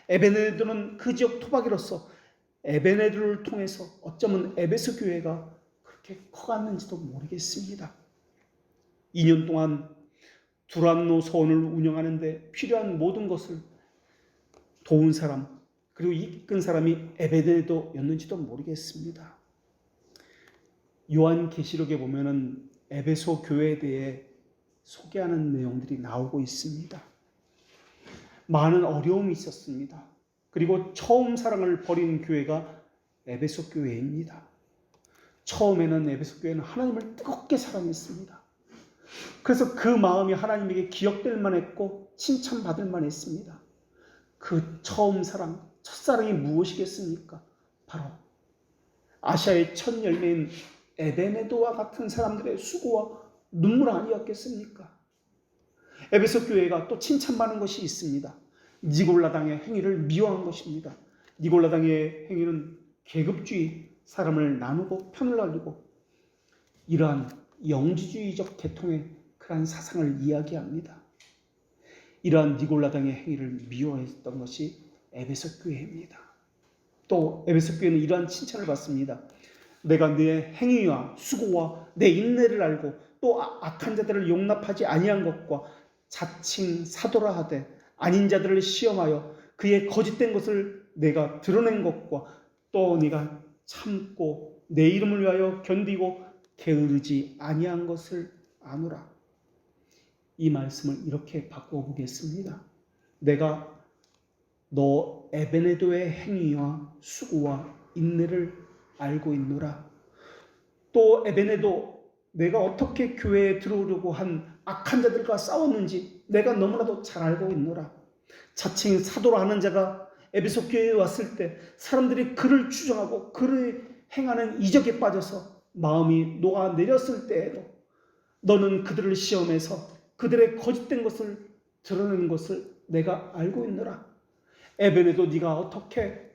에베네도는 그 지역 토박이로서 에베네도를 통해서 어쩌면 에베소 교회가 그렇게 커갔는지도 모르겠습니다. 2년 동안 두란노 서원을 운영하는데 필요한 모든 것을 도운 사람, 그리고 이끈 사람이 에베네도였는지도 모르겠습니다. 요한계시록에 보면은 에베소 교회에 대해 소개하는 내용들이 나오고 있습니다. 많은 어려움이 있었습니다. 그리고 처음 사랑을 버린 교회가 에베소 교회입니다. 처음에는 에베소 교회는 하나님을 뜨겁게 사랑했습니다. 그래서 그 마음이 하나님에게 기억될 만했고 칭찬받을 만했습니다. 그 처음 사랑, 첫사랑이 무엇이겠습니까? 바로 아시아의 첫 열매인 에베네도와 같은 사람들의 수고와 눈물 아니었겠습니까? 에베소 교회가 또 칭찬받는 것이 있습니다. 니골라당의 행위를 미워한 것입니다. 니골라당의 행위는 계급주의, 사람을 나누고 편을 나누고 이러한 영지주의적 계통의 그러한 사상을 이야기합니다. 이러한 니골라당의 행위를 미워했던 것이 에베소 교회입니다. 또 에베소 교회는 이러한 칭찬을 받습니다. 내가 네 행위와 수고와 내 인내를 알고 또 악한 자들을 용납하지 아니한 것과 자칭 사도라 하되 아닌 자들을 시험하여 그의 거짓된 것을 내가 드러낸 것과 또 네가 참고 내 이름을 위하여 견디고 게으르지 아니한 것을 아노라. 이 말씀을 이렇게 바꿔보겠습니다. 내가 너 에베네도의 행위와 수고와 인내를 알고 있노라. 또 에베네도, 내가 어떻게 교회에 들어오려고 한 악한 자들과 싸웠는지 내가 너무나도 잘 알고 있노라. 자칭 사도로 하는 자가 에베소 교회에 왔을 때 사람들이 그를 추종하고 그를 행하는 이적에 빠져서 마음이 녹아내렸을 때에도 너는 그들을 시험해서 그들의 거짓된 것을 드러내는 것을 내가 알고 있노라. 에베네도 네가 어떻게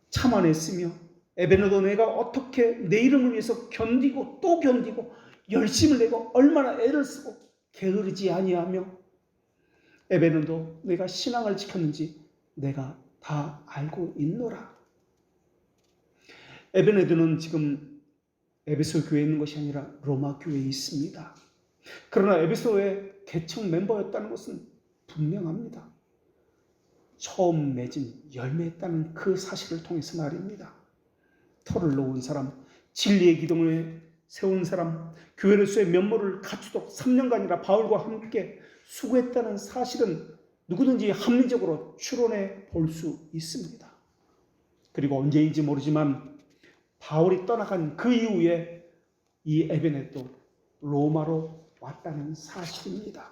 참아냈으며, 에베네도 내가 어떻게 내 이름을 위해서 견디고 또 견디고 열심을 내고 얼마나 애를 쓰고 게으르지 아니하며, 에베네도 내가 신앙을 지켰는지 내가 다 알고 있노라. 에베네도는 지금 에베소 교회에 있는 것이 아니라 로마 교회에 있습니다. 그러나 에베소의 개척 멤버였다는 것은 분명합니다. 처음 맺은 열매였다는 그 사실을 통해서 말입니다. 터를 놓은 사람, 진리의 기둥을 세운 사람, 교회로서의 면모를 갖추도록 3년간이나 바울과 함께 수고했다는 사실은 누구든지 합리적으로 추론해 볼 수 있습니다. 그리고 언제인지 모르지만 바울이 떠나간 그 이후에 이 에베네도 로마로 왔다는 사실입니다.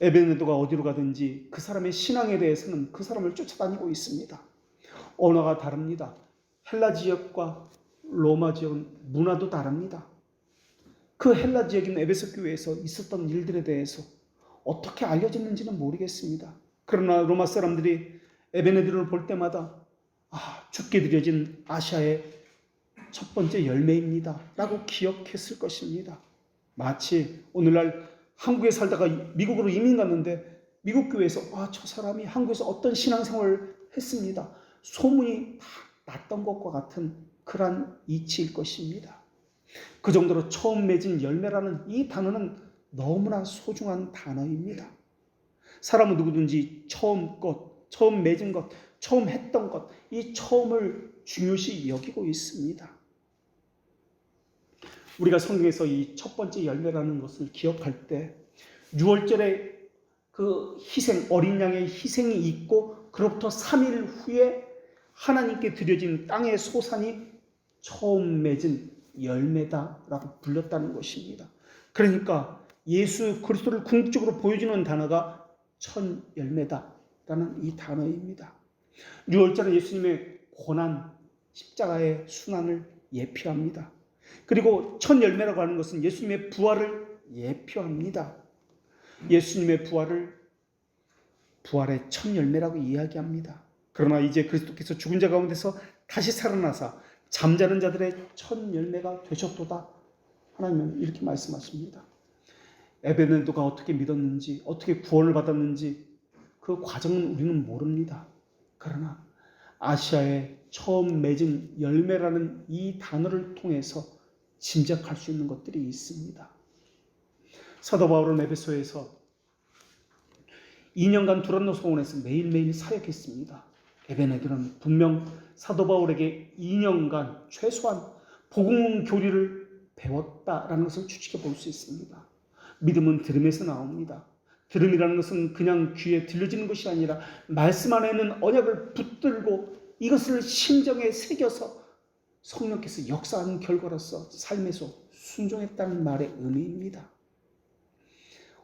에베네도가 어디로 가든지 그 사람의 신앙에 대해서는 그 사람을 쫓아다니고 있습니다. 언어가 다릅니다. 헬라 지역과 로마 지역은 문화도 다릅니다. 그 헬라 지역인 에베소 교회에서 있었던 일들에 대해서 어떻게 알려졌는지는 모르겠습니다. 그러나 로마 사람들이 에베네도를 볼 때마다 죽게 드려진 아시아의 첫 번째 열매입니다 라고 기억했을 것입니다. 마치 오늘날 한국에 살다가 미국으로 이민 갔는데 미국 교회에서 저 사람이 한국에서 어떤 신앙생활을 했습니다, 소문이 다 났던 것과 같은 그러한 이치일 것입니다. 그 정도로 처음 맺은 열매라는 이 단어는 너무나 소중한 단어입니다. 사람은 누구든지 처음 것, 처음 맺은 것, 처음 했던 것, 이 처음을 중요시 여기고 있습니다. 우리가 성경에서 이 첫 번째 열매라는 것을 기억할 때 6월절에 그 희생, 어린 양의 희생이 있고 그로부터 3일 후에 하나님께 드려진 땅의 소산이 처음 맺은 열매다라고 불렸다는 것입니다. 그러니까 예수 그리스도를 궁극적으로 보여주는 단어가 첫 열매다라는 이 단어입니다. 6월절은 예수님의 고난, 십자가의 순환을 예표합니다. 그리고 첫 열매라고 하는 것은 예수님의 부활을 예표합니다. 예수님의 부활의 첫 열매라고 이야기합니다. 그러나 이제 그리스도께서 죽은 자 가운데서 다시 살아나사 잠자는 자들의 첫 열매가 되셨도다. 하나님은 이렇게 말씀하십니다. 에베네도가 어떻게 믿었는지, 어떻게 구원을 받았는지 그 과정은 우리는 모릅니다. 그러나 아시아의 처음 맺은 열매라는 이 단어를 통해서 짐작할 수 있는 것들이 있습니다. 사도 바울은 에베소에서 2년간 두란노 소원에서 매일매일 사역했습니다. 에베네도는 분명 사도 바울에게 2년간 최소한 복음 교리를 배웠다라는 것을 추측해 볼 수 있습니다. 믿음은 들음에서 나옵니다. 들음이라는 것은 그냥 귀에 들려지는 것이 아니라 말씀 안에는 언약을 붙들고 이것을 심정에 새겨서 성령께서 역사하는 결과로서 삶에서 순종했다는 말의 의미입니다.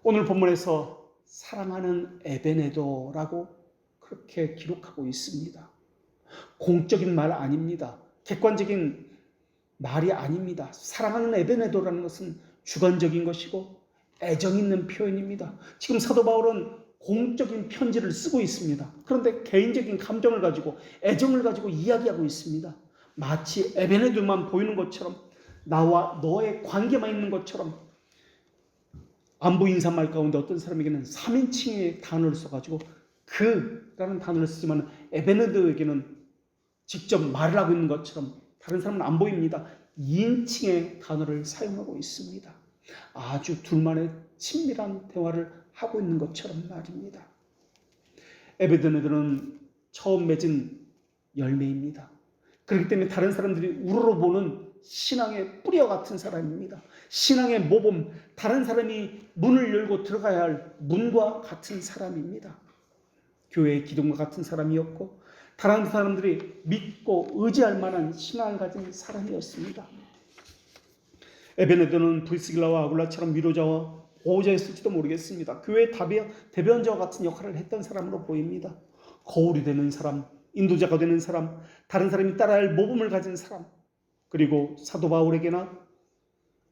오늘 본문에서 사랑하는 에베네도라고 그렇게 기록하고 있습니다. 공적인 말 아닙니다. 객관적인 말이 아닙니다. 사랑하는 에베네도라는 것은 주관적인 것이고 애정 있는 표현입니다. 지금 사도 바울은 공적인 편지를 쓰고 있습니다. 그런데 개인적인 감정을 가지고 애정을 가지고 이야기하고 있습니다. 마치 에베네도만 보이는 것처럼, 나와 너의 관계만 있는 것처럼. 안부 인사말 가운데 어떤 사람에게는 3인칭의 단어를 써가지고 그라는 단어를 쓰지만 에베네도에게는 직접 말을 하고 있는 것처럼 다른 사람은 안 보입니다. 2인칭의 단어를 사용하고 있습니다. 아주 둘만의 친밀한 대화를 하고 있는 것처럼 말입니다. 에베네도는 처음 맺은 열매입니다. 그렇기 때문에 다른 사람들이 우러러보는 신앙의 뿌리와 같은 사람입니다. 신앙의 모범, 다른 사람이 문을 열고 들어가야 할 문과 같은 사람입니다. 교회의 기둥과 같은 사람이었고 다른 사람들이 믿고 의지할 만한 신앙을 가진 사람이었습니다. 에베네더는 브리스길라와 아굴라처럼 위로자와 보호자였을지도 모르겠습니다. 교회의 대변자와 같은 역할을 했던 사람으로 보입니다. 거울이 되는 사람, 인도자가 되는 사람, 다른 사람이 따라야 할 모범을 가진 사람, 그리고 사도 바울에게나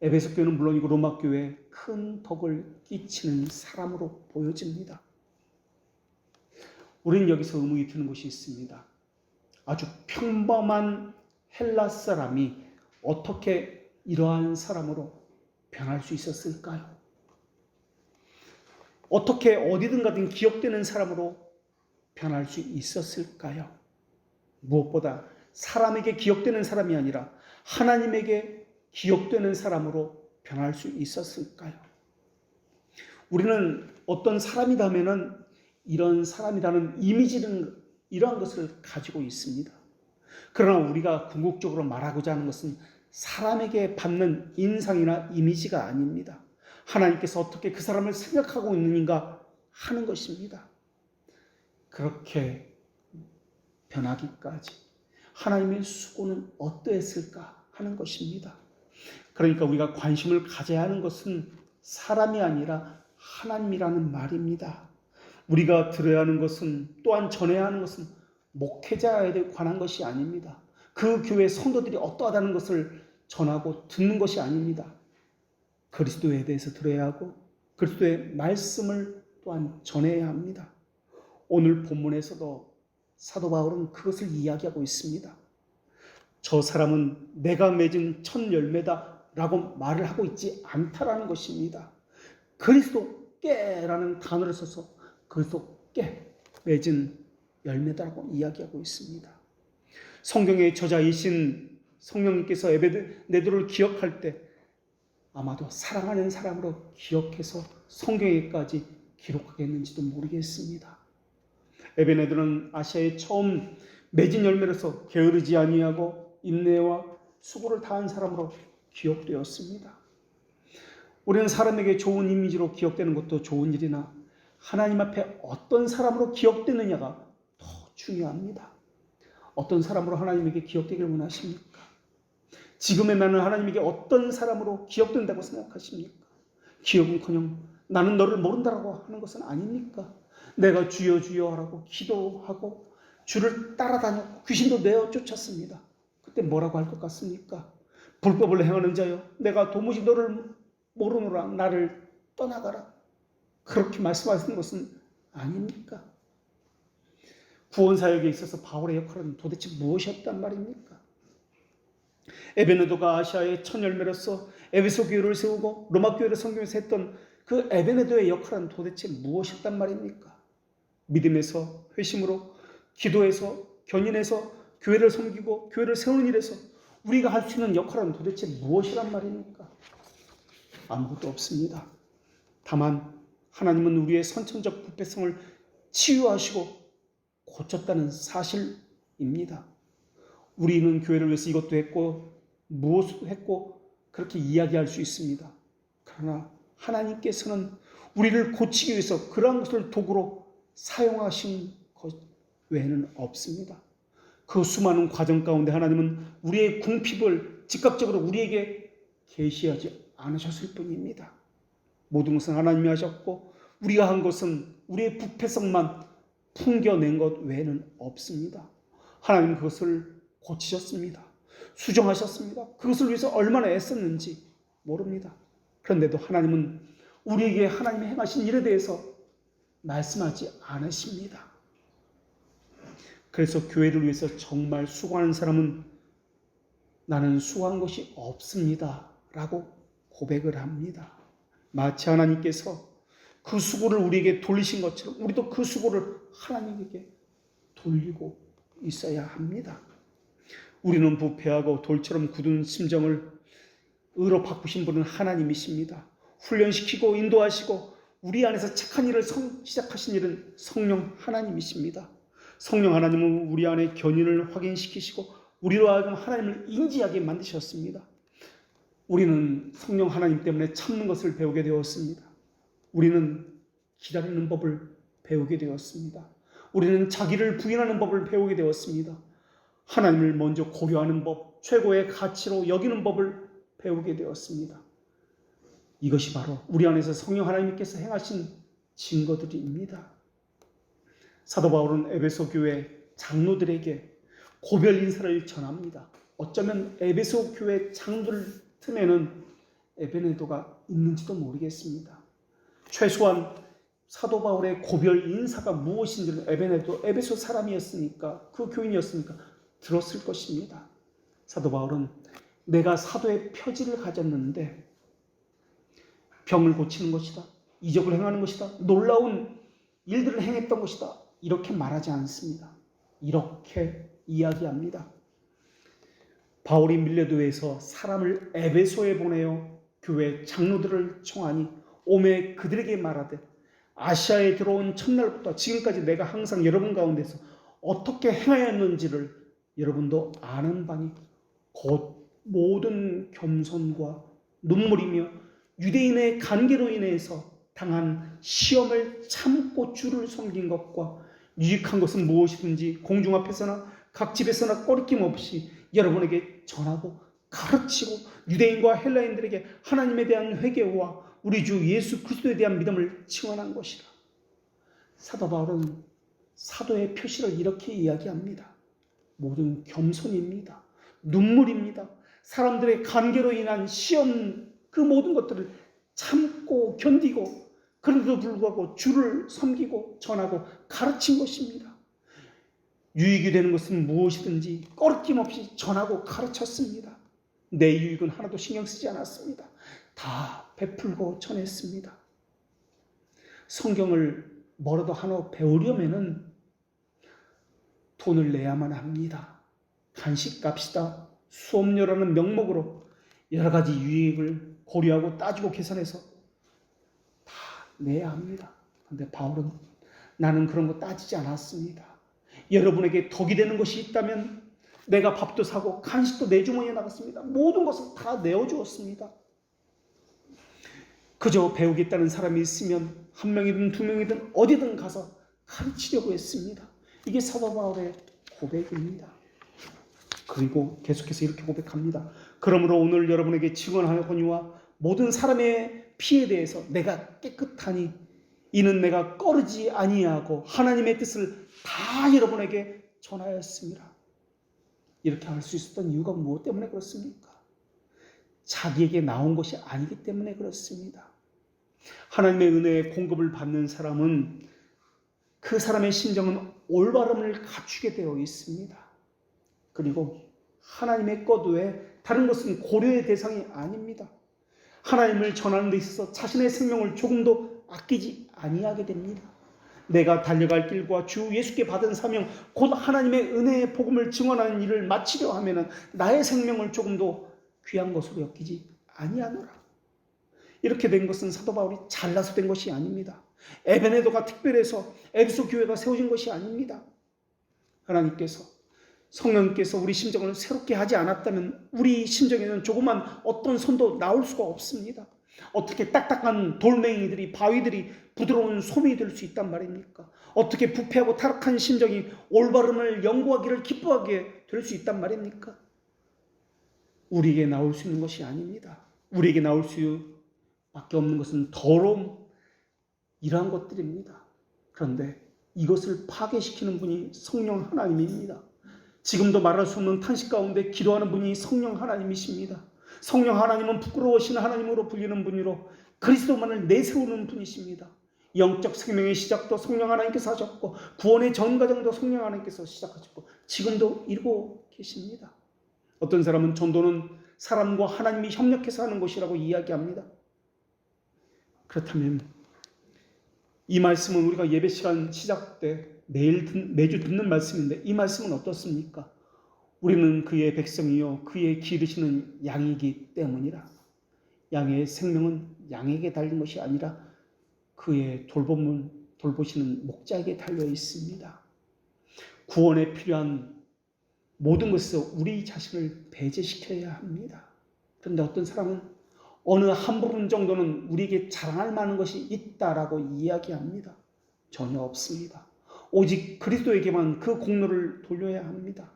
에베소 교회는 물론이고 로마 교회에 큰 덕을 끼치는 사람으로 보여집니다. 우리는 여기서 의문이 드는 것이 있습니다. 아주 평범한 헬라 사람이 어떻게 이러한 사람으로 변할 수 있었을까요? 어떻게 어디든 가든 기억되는 사람으로 변할 수 있었을까요? 무엇보다 사람에게 기억되는 사람이 아니라 하나님에게 기억되는 사람으로 변할 수 있었을까요? 우리는 어떤 사람이라면 이런 사람이라는 이미지는 이러한 것을 가지고 있습니다. 그러나 우리가 궁극적으로 말하고자 하는 것은 사람에게 받는 인상이나 이미지가 아닙니다. 하나님께서 어떻게 그 사람을 생각하고 있는가 하는 것입니다. 그렇게 변하기까지 하나님의 수고는 어떠했을까 하는 것입니다. 그러니까 우리가 관심을 가져야 하는 것은 사람이 아니라 하나님이라는 말입니다. 우리가 들어야 하는 것은 또한 전해야 하는 것은 목회자에 관한 것이 아닙니다. 그 교회 성도들이 어떠하다는 것을 전하고 듣는 것이 아닙니다. 그리스도에 대해서 들어야 하고 그리스도의 말씀을 또한 전해야 합니다. 오늘 본문에서도 사도 바울은 그것을 이야기하고 있습니다. 저 사람은 내가 맺은 첫 열매다 라고 말을 하고 있지 않다라는 것입니다. 그리스도께라는 단어를 써서 그리스도께 맺은 열매다라고 이야기하고 있습니다. 성경의 저자이신 성령님께서 에베네도를 기억할 때 아마도 사랑하는 사람으로 기억해서 성경에까지 기록하겠는지도 모르겠습니다. 에베네도는 아시아에 처음 맺은 열매로서 게으르지 아니하고 인내와 수고를 다한 사람으로 기억되었습니다. 우리는 사람에게 좋은 이미지로 기억되는 것도 좋은 일이나 하나님 앞에 어떤 사람으로 기억되느냐가 더 중요합니다. 어떤 사람으로 하나님에게 기억되기를 원하십니까? 지금의 나는 하나님에게 어떤 사람으로 기억된다고 생각하십니까? 기억은커녕 나는 너를 모른다라고 하는 것은 아닙니까? 내가 주여 주여 하라고 기도하고 주를 따라다녔고 귀신도 내어 쫓았습니다. 그때 뭐라고 할 것 같습니까? 불법을 행하는 자여 내가 도무지 너를 모르노라 나를 떠나가라. 그렇게 말씀하시는 것은 아닙니까? 구원사역에 있어서 바울의 역할은 도대체 무엇이었단 말입니까? 에베네도가 아시아의 첫 열매로서 에베소 교회를 세우고 로마 교회를 성경에서 했던 그 에베네도의 역할은 도대체 무엇이었단 말입니까? 믿음에서 회심으로 기도에서 견인해서 교회를 섬기고 교회를 세우는 일에서 우리가 할 수 있는 역할은 도대체 무엇이란 말입니까? 아무것도 없습니다. 다만 하나님은 우리의 선천적 부패성을 치유하시고 고쳤다는 사실입니다. 우리는 교회를 위해서 이것도 했고 무엇도 했고 그렇게 이야기할 수 있습니다. 그러나 하나님께서는 우리를 고치기 위해서 그러한 것을 도구로 사용하신 것 외에는 없습니다. 그 수많은 과정 가운데 하나님은 우리의 궁핍을 즉각적으로 우리에게 계시하지 않으셨을 뿐입니다. 모든 것은 하나님이 하셨고 우리가 한 것은 우리의 부패성만 풍겨낸 것 외에는 없습니다. 하나님은 그것을 고치셨습니다. 수정하셨습니다. 그것을 위해서 얼마나 애썼는지 모릅니다. 그런데도 하나님은 우리에게 하나님이 행하신 일에 대해서 말씀하지 않으십니다. 그래서 교회를 위해서 정말 수고하는 사람은 나는 수고한 것이 없습니다 라고 고백을 합니다. 마치 하나님께서 그 수고를 우리에게 돌리신 것처럼 우리도 그 수고를 하나님에게 돌리고 있어야 합니다. 우리는 부패하고 돌처럼 굳은 심정을 의로 바꾸신 분은 하나님이십니다. 훈련시키고 인도하시고 우리 안에서 착한 일을 시작하신 일은 성령 하나님이십니다. 성령 하나님은 우리 안에 견인을 확인시키시고 우리로 하여금 하나님을 인지하게 만드셨습니다. 우리는 성령 하나님 때문에 참는 것을 배우게 되었습니다. 우리는 기다리는 법을 배우게 되었습니다. 우리는 자기를 부인하는 법을 배우게 되었습니다. 하나님을 먼저 고려하는 법, 최고의 가치로 여기는 법을 배우게 되었습니다. 이것이 바로 우리 안에서 성령 하나님께서 행하신 증거들입니다. 사도 바울은 에베소 교회 장로들에게 고별 인사를 전합니다. 어쩌면 에베소 교회 장로들 틈에는 에베네도가 있는지도 모르겠습니다. 최소한 사도 바울의 고별 인사가 무엇인지는 에베네도 에베소 사람이었으니까, 그 교인이었으니까 들었을 것입니다. 사도 바울은 내가 사도의 표지를 가졌는데 병을 고치는 것이다, 이적을 행하는 것이다, 놀라운 일들을 행했던 것이다, 이렇게 말하지 않습니다. 이렇게 이야기합니다. 바울이 밀레도에서 사람을 에베소에 보내어 교회 장로들을 청하니 오매 그들에게 말하되 아시아에 들어온 첫날부터 지금까지 내가 항상 여러분 가운데서 어떻게 행하였는지를 여러분도 아는 바니 곧 모든 겸손과 눈물이며 유대인의 간계로 인해서 당한 시험을 참고 주를 섬긴 것과 유익한 것은 무엇이든지 공중 앞에서나 각 집에서나 꺼리낌 없이 여러분에게 전하고 가르치고 유대인과 헬라인들에게 하나님에 대한 회개와 우리 주 예수 그리스도에 대한 믿음을 증언한 것이라. 사도 바울은 사도의 표시를 이렇게 이야기합니다. 모든 겸손입니다. 눈물입니다. 사람들의 간계로 인한 시험, 그 모든 것들을 참고 견디고 그런데도 불구하고 주를 섬기고 전하고 가르친 것입니다. 유익이 되는 것은 무엇이든지 꺼리낌 없이 전하고 가르쳤습니다. 내 유익은 하나도 신경 쓰지 않았습니다. 다 베풀고 전했습니다. 성경을 뭐라도 하나 배우려면은 돈을 내야만 합니다. 간식값이다, 수업료라는 명목으로 여러 가지 유익을 고려하고 따지고 계산해서 다 내야 합니다. 그런데 바울은 나는 그런 거 따지지 않았습니다. 여러분에게 덕이 되는 것이 있다면 내가 밥도 사고 간식도 내 주머니에 나갔습니다. 모든 것을 다 내어주었습니다. 그저 배우겠다는 사람이 있으면 한 명이든 두 명이든 어디든 가서 가르치려고 했습니다. 이게 사도 바울의 고백입니다. 그리고 계속해서 이렇게 고백합니다. 그러므로 오늘 여러분에게 증언하거니와 모든 사람의 피에 대해서 내가 깨끗하니 이는 내가 꺼르지 아니하고 하나님의 뜻을 다 여러분에게 전하였습니다. 이렇게 할 수 있었던 이유가 무엇 때문에 그렇습니까? 자기에게 나온 것이 아니기 때문에 그렇습니다. 하나님의 은혜의 공급을 받는 사람은 그 사람의 심정은 올바름을 갖추게 되어 있습니다. 그리고 하나님의 것 외에 다른 것은 고려의 대상이 아닙니다. 하나님을 전하는 데 있어서 자신의 생명을 조금도 아끼지 아니하게 됩니다. 내가 달려갈 길과 주 예수께 받은 사명, 곧 하나님의 은혜의 복음을 증언하는 일을 마치려 하면 나의 생명을 조금도 귀한 것으로 여기지 아니하노라. 이렇게 된 것은 사도 바울이 잘나서 된 것이 아닙니다. 에베네도가 특별해서 에베소 교회가 세워진 것이 아닙니다. 하나님께서, 성령께서 우리 심정을 새롭게 하지 않았다면 우리 심정에는 조그만 어떤 손도 나올 수가 없습니다. 어떻게 딱딱한 돌멩이들이, 바위들이 부드러운 솜이 될 수 있단 말입니까? 어떻게 부패하고 타락한 심정이 올바름을 연구하기를 기뻐하게 될 수 있단 말입니까? 우리에게 나올 수 있는 것이 아닙니다. 우리에게 나올 수밖에 없는 것은 더러움, 이러한 것들입니다. 그런데 이것을 파괴시키는 분이 성령 하나님입니다. 지금도 말할 수 없는 탄식 가운데 기도하는 분이 성령 하나님이십니다. 성령 하나님은 부끄러우신 하나님으로 불리는 분이로 그리스도만을 내세우는 분이십니다. 영적 생명의 시작도 성령 하나님께서 하셨고 구원의 전 과정도 성령 하나님께서 시작하셨고 지금도 이루고 계십니다. 어떤 사람은 전도는 사람과 하나님이 협력해서 하는 것이라고 이야기합니다. 그렇다면 이 말씀은 우리가 예배 시간 시작 때 매주 듣는 말씀인데 이 말씀은 어떻습니까? 우리는 그의 백성이요 그의 기르시는 양이기 때문이라. 양의 생명은 양에게 달린 것이 아니라 그의 돌보시는 목자에게 달려 있습니다. 구원에 필요한 모든 것에서 우리 자신을 배제시켜야 합니다. 그런데 어떤 사람은 어느 한 부분 정도는 우리에게 자랑할 만한 것이 있다라고 이야기합니다. 전혀 없습니다. 오직 그리스도에게만 그 공로를 돌려야 합니다.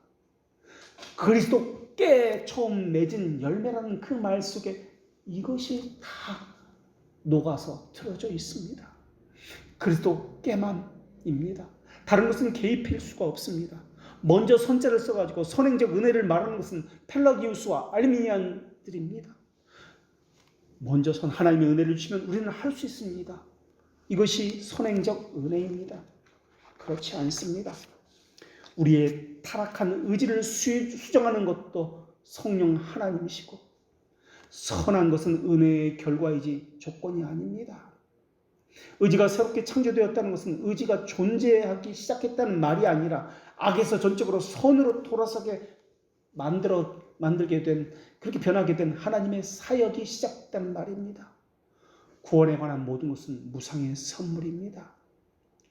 그리스도께 처음 맺은 열매라는 그 말 속에 이것이 다 녹아서 틀어져 있습니다. 그리스도께만입니다. 다른 것은 개입할 수가 없습니다. 먼저 선자를 써가지고 선행적 은혜를 말하는 것은 펠라기우스와 알미니안들입니다. 먼저 하나님의 은혜를 주시면 우리는 할 수 있습니다. 이것이 선행적 은혜입니다. 그렇지 않습니다. 우리의 타락한 의지를 수정하는 것도 성령 하나님이시고, 선한 것은 은혜의 결과이지 조건이 아닙니다. 의지가 새롭게 창조되었다는 것은 의지가 존재하기 시작했다는 말이 아니라 악에서 전적으로 선으로 돌아서게 만들게 된, 그렇게 변하게 된 하나님의 사역이 시작됐다는 말입니다. 구원에 관한 모든 것은 무상의 선물입니다.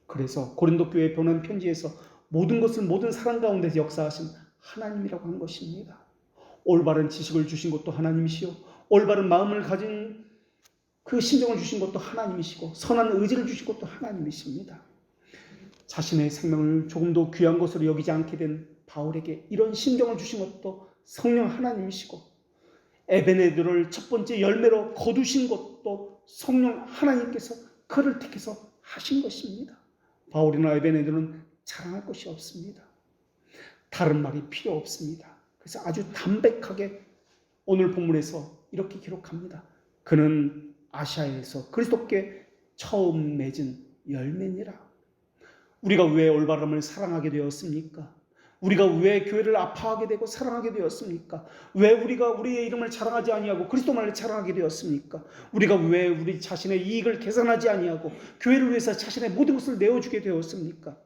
그래서 고린도 교회에 보낸 편지에서 모든 것을 모든 사람 가운데서 역사하신 하나님이라고 한 것입니다. 올바른 지식을 주신 것도 하나님이시요, 올바른 마음을 가진 그 심정을 주신 것도 하나님이시고, 선한 의지를 주신 것도 하나님이십니다. 자신의 생명을 조금도 귀한 것으로 여기지 않게 된 바울에게 이런 심정을 주신 것도 성령 하나님이시고, 에베네도를 첫 번째 열매로 거두신 것도 성령 하나님께서 그를 택해서 하신 것입니다. 바울이나 에베네도는 자랑할 것이 없습니다. 다른 말이 필요 없습니다. 그래서 아주 담백하게 오늘 본문에서 이렇게 기록합니다. 그는 아시아에서 그리스도께 처음 맺은 열매니라. 우리가 왜 올바름을 사랑하게 되었습니까? 우리가 왜 교회를 아파하게 되고 사랑하게 되었습니까? 왜 우리가 우리의 이름을 자랑하지 아니하고 그리스도만을 자랑하게 되었습니까? 우리가 왜 우리 자신의 이익을 계산하지 아니하고 교회를 위해서 자신의 모든 것을 내어주게 되었습니까?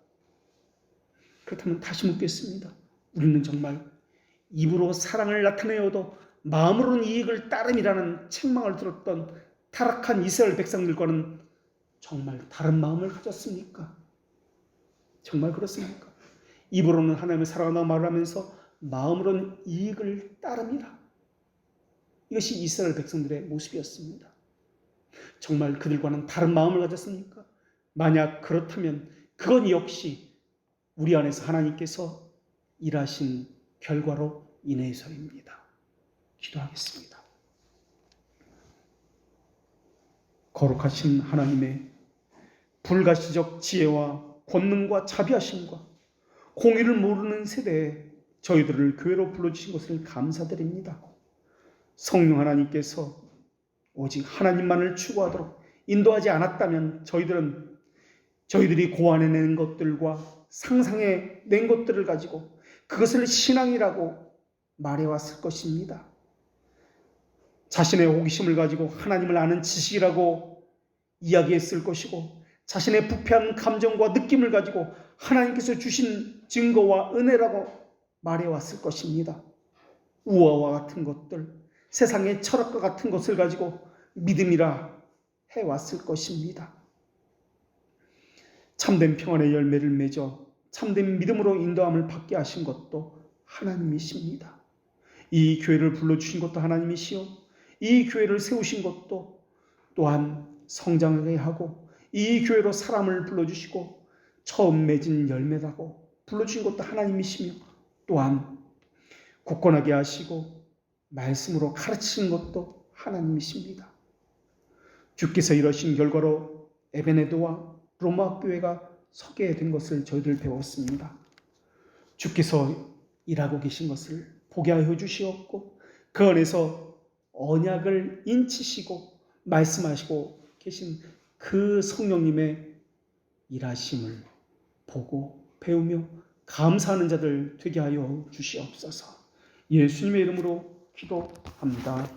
그렇다면 다시 묻겠습니다. 우리는 정말 입으로 사랑을 나타내어도 마음으로는 이익을 따름이라는 책망을 들었던 타락한 이스라엘 백성들과는 정말 다른 마음을 가졌습니까? 정말 그렇습니까? 입으로는 하나님을 사랑한다고 말하면서 마음으로는 이익을 따릅니다. 이것이 이스라엘 백성들의 모습이었습니다. 정말 그들과는 다른 마음을 가졌습니까? 만약 그렇다면 그건 역시 우리 안에서 하나님께서 일하신 결과로 인해서입니다. 기도하겠습니다. 거룩하신 하나님의 불가시적 지혜와 권능과 자비하심과 공의를 모르는 세대에 저희들을 교회로 불러주신 것을 감사드립니다. 성령 하나님께서 오직 하나님만을 추구하도록 인도하지 않았다면 저희들이 고안해낸 것들과 상상해낸 것들을 가지고 그것을 신앙이라고 말해왔을 것입니다. 자신의 호기심을 가지고 하나님을 아는 지식이라고 이야기했을 것이고, 자신의 부패한 감정과 느낌을 가지고 하나님께서 주신 증거와 은혜라고 말해왔을 것입니다. 우화와 같은 것들, 세상의 철학과 같은 것을 가지고 믿음이라 해왔을 것입니다. 참된 평안의 열매를 맺어 참된 믿음으로 인도함을 받게 하신 것도 하나님이십니다. 이 교회를 불러주신 것도 하나님이시요, 이 교회를 세우신 것도 또한 성장하게 하고 이 교회로 사람을 불러주시고 처음 맺은 열매라고 불러주신 것도 하나님이시며, 또한 굳건하게 하시고 말씀으로 가르치신 것도 하나님이십니다. 주께서 이러신 결과로 에베네도와 로마 교회가 서게 된 것을 저희들 배웠습니다. 주께서 일하고 계신 것을 보게 하여 주시옵고, 그 안에서 언약을 인치시고 말씀하시고 계신 그 성령님의 일하심을 보고 배우며 감사하는 자들 되게 하여 주시옵소서. 예수님의 이름으로 기도합니다.